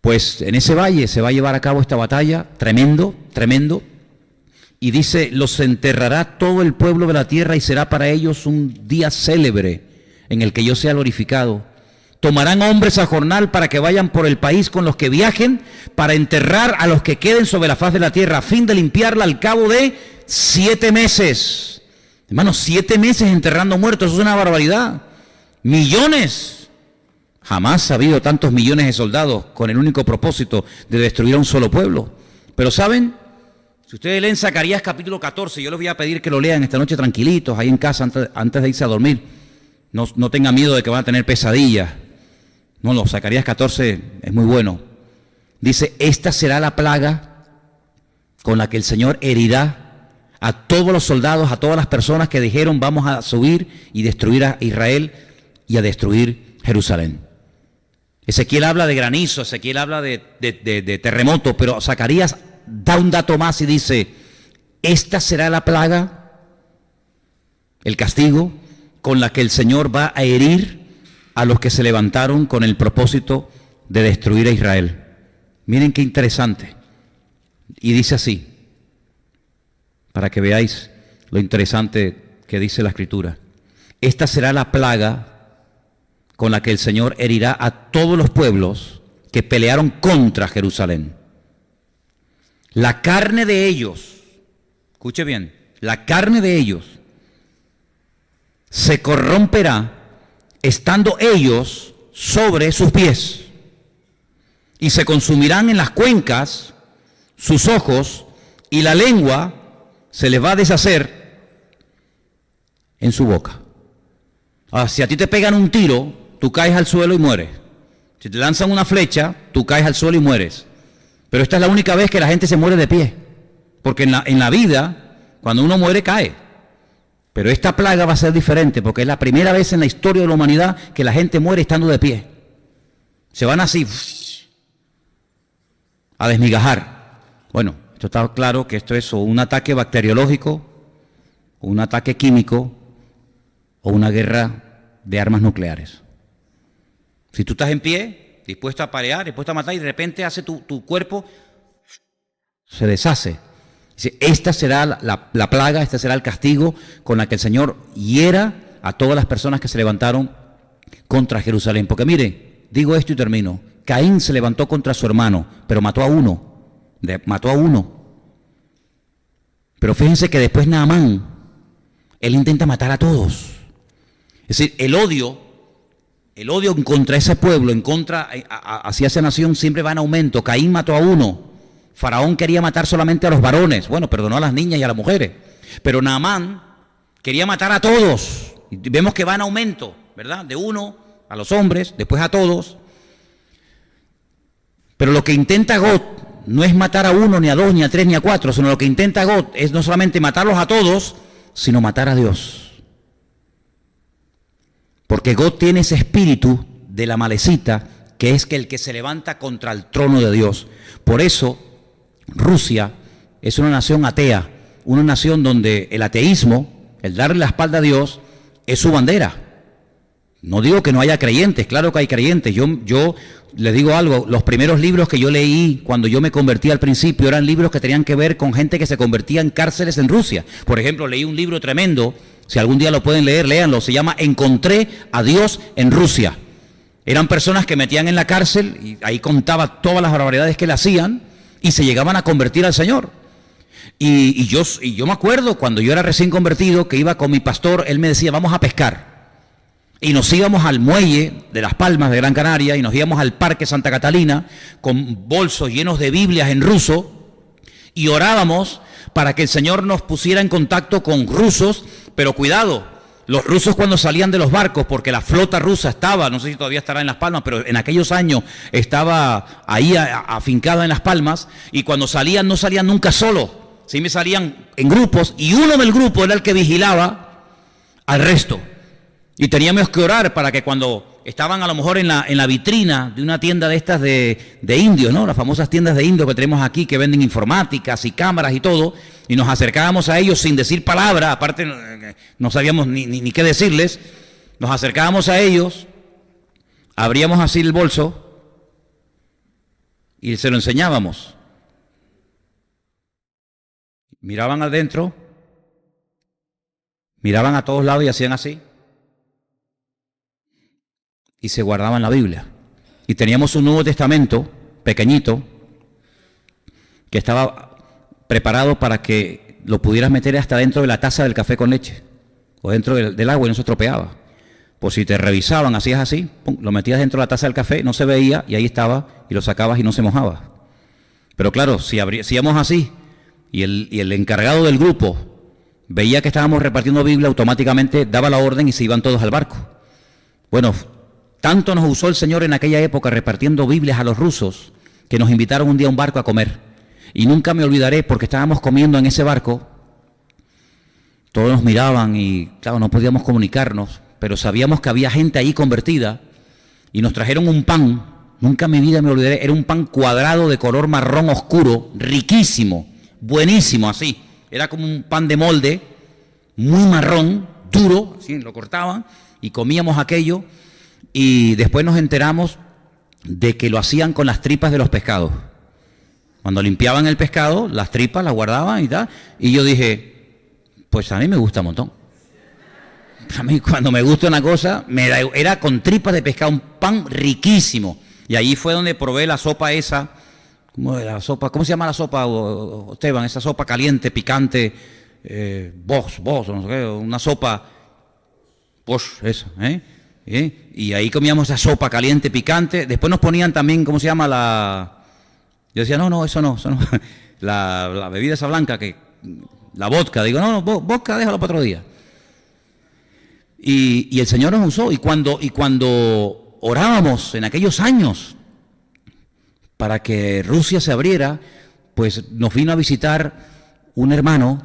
Pues en ese valle se va a llevar a cabo esta batalla, tremendo, y dice, los enterrará todo el pueblo de la tierra y será para ellos un día célebre en el que yo sea glorificado. Tomarán hombres a jornal para que vayan por el país con los que viajen, para enterrar a los que queden sobre la faz de la tierra, a fin de limpiarla al cabo de 7 meses. Hermanos, 7 meses enterrando muertos, eso es una barbaridad. Millones. Jamás ha habido tantos millones de soldados con el único propósito de destruir a un solo pueblo. Pero ¿saben? Si ustedes leen Zacarías capítulo 14, yo les voy a pedir que lo lean esta noche tranquilitos, ahí en casa, antes de irse a dormir. No tengan miedo de que van a tener pesadillas. No, Zacarías 14 es muy bueno. Dice, esta será la plaga con la que el Señor herirá a todos los soldados, a todas las personas que dijeron vamos a subir y destruir a Israel y a destruir Jerusalén. Ezequiel habla de granizo, Ezequiel habla de terremoto, pero Zacarías da un dato más y dice, esta será la plaga, el castigo, con la que el Señor va a herir a los que se levantaron con el propósito de destruir a Israel. Miren qué interesante. Y dice así, para que veáis lo interesante que dice la Escritura. Esta será la plaga con la que el Señor herirá a todos los pueblos que pelearon contra Jerusalén. La carne de ellos, escuche bien, la carne de ellos se corromperá estando ellos sobre sus pies, y se consumirán en las cuencas sus ojos, y la lengua se les va a deshacer en su boca. Ahora, si a ti te pegan un tiro, tú caes al suelo y mueres. Si te lanzan una flecha, tú caes al suelo y mueres. Pero esta es la única vez que la gente se muere de pie. Porque en la vida, cuando uno muere, cae. Pero esta plaga va a ser diferente, porque es la primera vez en la historia de la humanidad que la gente muere estando de pie. Se van así a desmigajar. Bueno, esto está claro que esto es o un ataque bacteriológico, o un ataque químico, o una guerra de armas nucleares. Si tú estás en pie, dispuesto a parear, dispuesto a matar, y de repente hace tu cuerpo, se deshace. Dice, esta será la plaga, este será el castigo con la que el Señor hiera a todas las personas que se levantaron contra Jerusalén. Porque mire, digo esto y termino. Caín se levantó contra su hermano, pero mató a uno. Pero fíjense que después Naamán, él intenta matar a todos. Es decir, el odio contra ese pueblo, hacia esa nación siempre va en aumento. Caín mató a uno. Faraón quería matar solamente a los varones. Bueno, perdonó a las niñas y a las mujeres. Pero Naamán quería matar a todos. Y vemos que va en aumento, ¿verdad? De uno a los hombres, después a todos. Pero lo que intenta God no es matar a uno, ni a dos, ni a tres, ni a cuatro, sino lo que intenta God es no solamente matarlos a todos, sino matar a Dios. Porque God tiene ese espíritu de la malecita, que es que el que se levanta contra el trono de Dios. Por eso, Rusia es una nación atea, una nación donde el ateísmo, el darle la espalda a Dios, es su bandera. No digo que no haya creyentes, claro que hay creyentes. Yo les digo algo, los primeros libros que yo leí cuando yo me convertí al principio eran libros que tenían que ver con gente que se convertía en cárceles en Rusia. Por ejemplo, leí un libro tremendo, si algún día lo pueden leer, léanlo, se llama Encontré a Dios en Rusia. Eran personas que metían en la cárcel y ahí contaba todas las barbaridades que le hacían y se llegaban a convertir al Señor. Y yo me acuerdo cuando yo era recién convertido que iba con mi pastor, él me decía, vamos a pescar. Y nos íbamos al muelle de Las Palmas de Gran Canaria y nos íbamos al Parque Santa Catalina con bolsos llenos de Biblias en ruso y orábamos para que el Señor nos pusiera en contacto con rusos, pero cuidado. Los rusos cuando salían de los barcos, porque la flota rusa estaba, no sé si todavía estará en Las Palmas, pero en aquellos años estaba ahí afincada en Las Palmas, y cuando salían no salían nunca solos, sí me salían en grupos, y uno del grupo era el que vigilaba al resto. Y teníamos que orar para que cuando estaban a lo mejor en la vitrina de una tienda de estas de indios, ¿no? Las famosas tiendas de indios que tenemos aquí que venden informáticas y cámaras y todo, y nos acercábamos a ellos sin decir palabra, aparte no sabíamos ni qué decirles, nos acercábamos a ellos, abríamos así el bolso y se lo enseñábamos. Miraban adentro, miraban a todos lados y hacían así. Y se guardaban la Biblia. Y teníamos un Nuevo Testamento pequeñito que estaba preparado para que lo pudieras meter hasta dentro de la taza del café con leche o dentro del agua y no se estropeaba. Pues si te revisaban, hacías así, pum, lo metías dentro de la taza del café, no se veía y ahí estaba y lo sacabas y no se mojaba. Pero claro, si íbamos así y el encargado del grupo veía que estábamos repartiendo Biblia, automáticamente daba la orden y se iban todos al barco. Bueno, tanto nos usó el Señor en aquella época repartiendo Biblias a los rusos que nos invitaron un día a un barco a comer. Y nunca me olvidaré porque estábamos comiendo en ese barco, todos nos miraban y claro, no podíamos comunicarnos, pero sabíamos que había gente ahí convertida y nos trajeron un pan, nunca en mi vida me olvidaré, era un pan cuadrado de color marrón oscuro, riquísimo, buenísimo así, era como un pan de molde, muy marrón, duro, así lo cortaban y comíamos aquello. Y después nos enteramos de que lo hacían con las tripas de los pescados. Cuando limpiaban el pescado, las tripas las guardaban y tal. Y yo dije, pues a mí me gusta un montón. A mí cuando me gusta una cosa, era con tripas de pescado, un pan riquísimo. Y allí fue donde probé la sopa esa. ¿Cómo se llama la sopa, Esteban? Esa sopa caliente, picante, Bosch, no sé qué, una sopa, Bosch, esa, y ahí comíamos esa sopa caliente, picante. Después nos ponían también, ¿cómo se llama? Yo decía, no, eso no. La bebida esa blanca, la vodka. Digo, no, vodka déjalo para otro día. Y el Señor nos usó. Y cuando orábamos en aquellos años para que Rusia se abriera, pues nos vino a visitar un hermano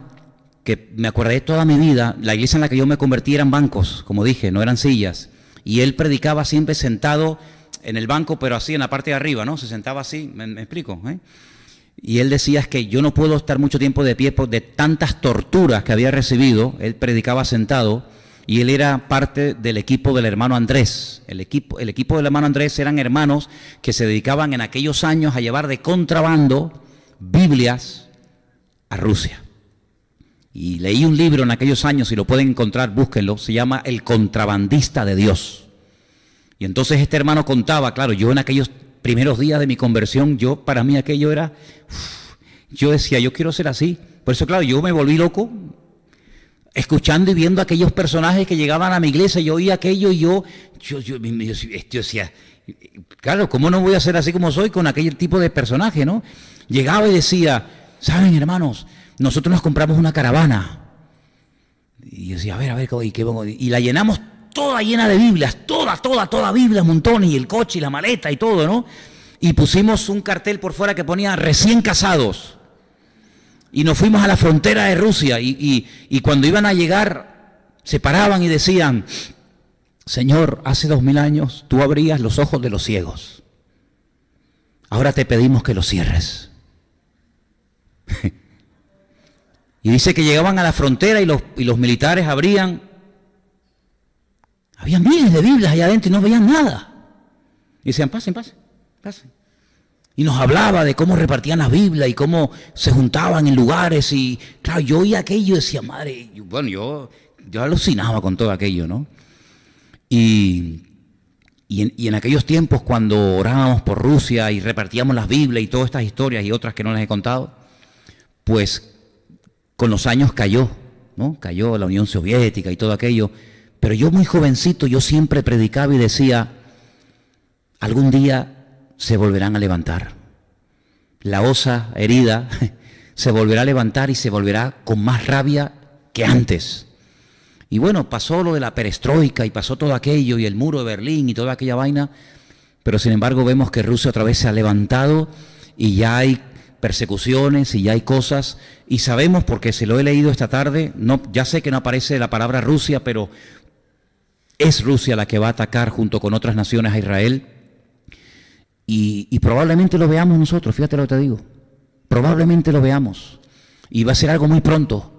que me acordé toda mi vida. La iglesia en la que yo me convertí eran bancos, como dije, no eran sillas. Y él predicaba siempre sentado en el banco, pero así en la parte de arriba, ¿no? Se sentaba así, ¿me explico? Y él decía, es que yo no puedo estar mucho tiempo de pie por de tantas torturas que había recibido. Él predicaba sentado y él era parte del equipo del hermano Andrés. El equipo del hermano Andrés eran hermanos que se dedicaban en aquellos años a llevar de contrabando Biblias a Rusia. Y leí un libro en aquellos años, si lo pueden encontrar, búsquenlo, se llama El contrabandista de Dios. Y entonces este hermano contaba, claro, yo en aquellos primeros días de mi conversión, para mí aquello era, yo decía, yo quiero ser así. Por eso, claro, yo me volví loco, escuchando y viendo aquellos personajes que llegaban a mi iglesia, yo oía aquello y yo decía, claro, ¿cómo no voy a ser así como soy con aquel tipo de personaje, no? Llegaba y decía, ¿saben, hermanos? Nosotros nos compramos una caravana. Y yo decía, a ver, y la llenamos toda llena de Biblias, toda Biblia, montones, y el coche y la maleta y todo, ¿no? Y pusimos un cartel por fuera que ponía recién casados. Y nos fuimos a la frontera de Rusia y cuando iban a llegar, se paraban y decían, Señor, hace 2000 años tú abrías los ojos de los ciegos. Ahora te pedimos que los cierres. Y dice que llegaban a la frontera y los militares abrían. Había miles de Biblias allá adentro y no veían nada. Y decían, pasen. Y nos hablaba de cómo repartían las Biblias y cómo se juntaban en lugares. Y claro, yo oía aquello y decía, madre, bueno, yo alucinaba con todo aquello, ¿no? Y Y en aquellos tiempos cuando orábamos por Rusia y repartíamos las Biblias y todas estas historias y otras que no les he contado, pues con los años cayó, ¿no? Cayó la Unión Soviética y todo aquello. Pero yo muy jovencito, yo siempre predicaba y decía, algún día se volverán a levantar. La osa herida se volverá a levantar y se volverá con más rabia que antes. Y bueno, pasó lo de la perestroika y pasó todo aquello y el muro de Berlín y toda aquella vaina, pero sin embargo vemos que Rusia otra vez se ha levantado y ya hay persecuciones y ya hay cosas, y sabemos, porque se lo he leído esta tarde, no, ya sé que no aparece la palabra Rusia, pero es Rusia la que va a atacar junto con otras naciones a Israel, y probablemente lo veamos nosotros, fíjate lo que te digo, probablemente lo veamos, y va a ser algo muy pronto.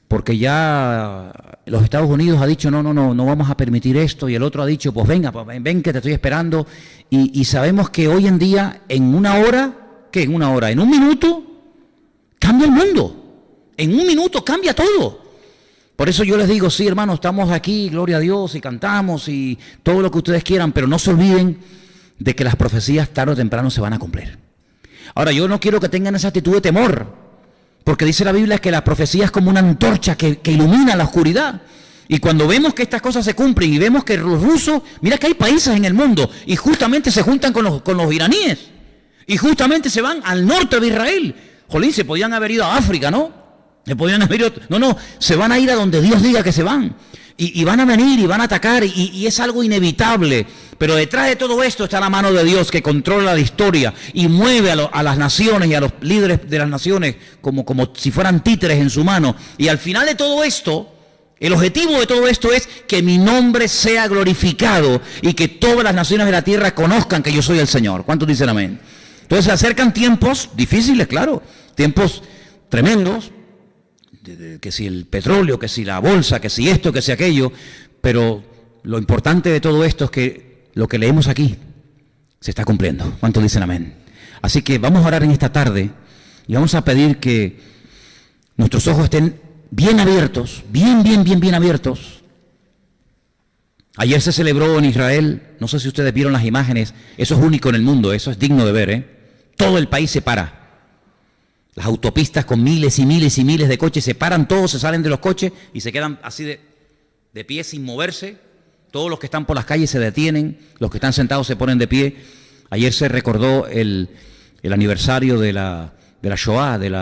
Porque ya los Estados Unidos ha dicho, no vamos a permitir esto, y el otro ha dicho, pues venga, ven que te estoy esperando, y sabemos que hoy en día, en una hora, ¿qué? En una hora, en un minuto, cambia el mundo, en un minuto cambia todo. Por eso yo les digo, sí, hermanos, estamos aquí, gloria a Dios, y cantamos, y todo lo que ustedes quieran, pero no se olviden de que las profecías tarde o temprano se van a cumplir. Ahora, yo no quiero que tengan esa actitud de temor, porque dice la Biblia que la profecía es como una antorcha que ilumina la oscuridad. Y cuando vemos que estas cosas se cumplen y vemos que los rusos, mira que hay países en el mundo y justamente se juntan con los iraníes y justamente se van al norte de Israel. Jolín, se podían haber ido a África, ¿no? Se podían haber ido, se van a ir a donde Dios diga que se van. Y van a venir y van a atacar y es algo inevitable. Pero detrás de todo esto está la mano de Dios que controla la historia y mueve a las naciones y a los líderes de las naciones como si fueran títeres en su mano. Y al final de todo esto, el objetivo de todo esto es que mi nombre sea glorificado y que todas las naciones de la tierra conozcan que yo soy el Señor. ¿Cuántos dicen amén? Entonces se acercan tiempos difíciles, claro, tiempos tremendos, que si el petróleo, que si la bolsa, que si esto, que si aquello, pero lo importante de todo esto es que lo que leemos aquí se está cumpliendo. ¿Cuántos dicen amén? Así que vamos a orar en esta tarde y vamos a pedir que nuestros ojos estén bien abiertos, bien abiertos. Ayer se celebró en Israel, no sé si ustedes vieron las imágenes, eso es único en el mundo, eso es digno de ver, Todo el país se para. Las autopistas con miles y miles de coches se paran, todos se salen de los coches y se quedan así de pie sin moverse. Todos los que están por las calles se detienen, los que están sentados se ponen de pie. Ayer se recordó el aniversario de la Shoah, del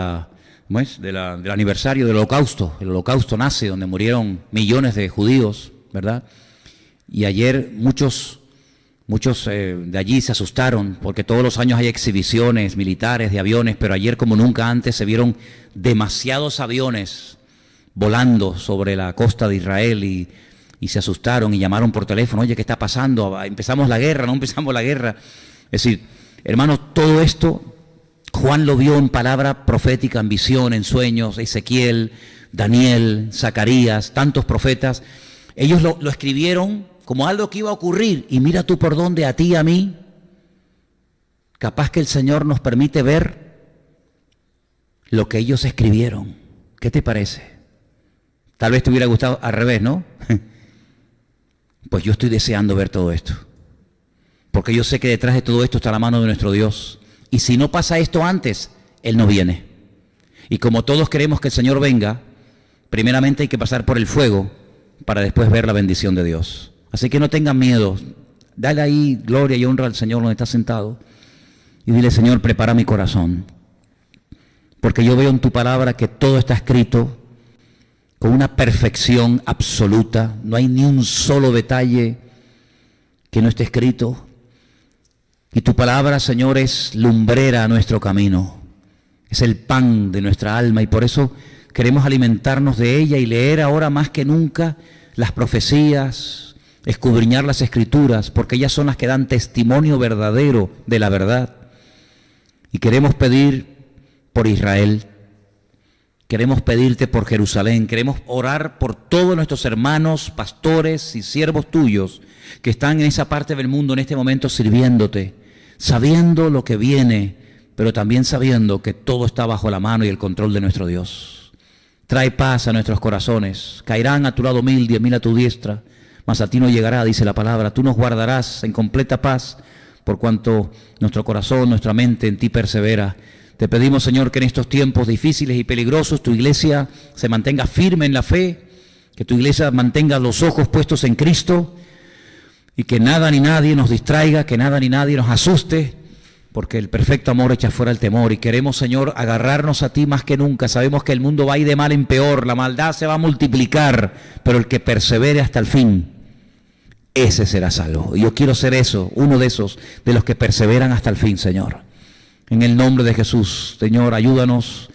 aniversario del Holocausto. El Holocausto nazi, donde murieron millones de judíos, ¿verdad? Y ayer muchos de allí se asustaron, porque todos los años hay exhibiciones militares de aviones, pero ayer como nunca antes se vieron demasiados aviones volando sobre la costa de Israel y se asustaron y llamaron por teléfono, oye, ¿qué está pasando? ¿Empezamos la guerra? ¿No empezamos la guerra? Es decir, hermanos, todo esto Juan lo vio en palabra profética, en visión, en sueños. Ezequiel, Daniel, Zacarías, tantos profetas, ellos lo escribieron como algo que iba a ocurrir, y mira tú por dónde, a ti y a mí, capaz que el Señor nos permite ver lo que ellos escribieron. ¿Qué te parece? Tal vez te hubiera gustado al revés, ¿no? Pues yo estoy deseando ver todo esto, porque yo sé que detrás de todo esto está la mano de nuestro Dios, y si no pasa esto antes, Él no viene. Y como todos queremos que el Señor venga, primeramente hay que pasar por el fuego para después ver la bendición de Dios. Así que no tengan miedo, dale ahí gloria y honra al Señor donde está sentado y dile: Señor, prepara mi corazón, porque yo veo en tu palabra que todo está escrito con una perfección absoluta, no hay ni un solo detalle que no esté escrito, y tu palabra, Señor, es lumbrera a nuestro camino, es el pan de nuestra alma, y por eso queremos alimentarnos de ella y leer ahora más que nunca las profecías, escudriñar las Escrituras, porque ellas son las que dan testimonio verdadero de la verdad. Y queremos pedir por Israel, queremos pedirte por Jerusalén, queremos orar por todos nuestros hermanos, pastores y siervos tuyos que están en esa parte del mundo en este momento sirviéndote, sabiendo lo que viene, pero también sabiendo que todo está bajo la mano y el control de nuestro Dios. Trae paz a nuestros corazones, caerán a tu lado 1000, 10.000 a tu diestra, mas a ti no llegará, dice la palabra. Tú nos guardarás en completa paz, por cuanto nuestro corazón, nuestra mente en ti persevera. Te pedimos, Señor, que en estos tiempos difíciles y peligrosos tu iglesia se mantenga firme en la fe, que tu iglesia mantenga los ojos puestos en Cristo y que nada ni nadie nos distraiga, que nada ni nadie nos asuste, porque el perfecto amor echa fuera el temor. Y queremos, Señor, agarrarnos a ti más que nunca. Sabemos que el mundo va a ir de mal en peor, la maldad se va a multiplicar, pero el que persevere hasta el fin, ese será salvo. Y yo quiero ser eso, uno de esos, de los que perseveran hasta el fin, Señor. En el nombre de Jesús, Señor, ayúdanos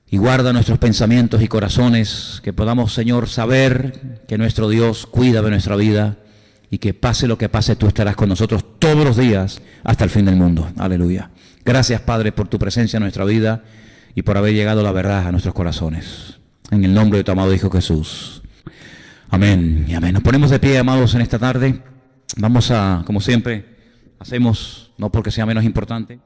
y guarda nuestros pensamientos y corazones, que podamos, Señor, saber que nuestro Dios cuida de nuestra vida y que pase lo que pase, tú estarás con nosotros todos los días hasta el fin del mundo. Aleluya. Gracias, Padre, por tu presencia en nuestra vida y por haber llegado la verdad a nuestros corazones. En el nombre de tu amado Hijo Jesús. Amén y amén. Nos ponemos de pie, amados, en esta tarde. Vamos a, como siempre, hacemos, no porque sea menos importante,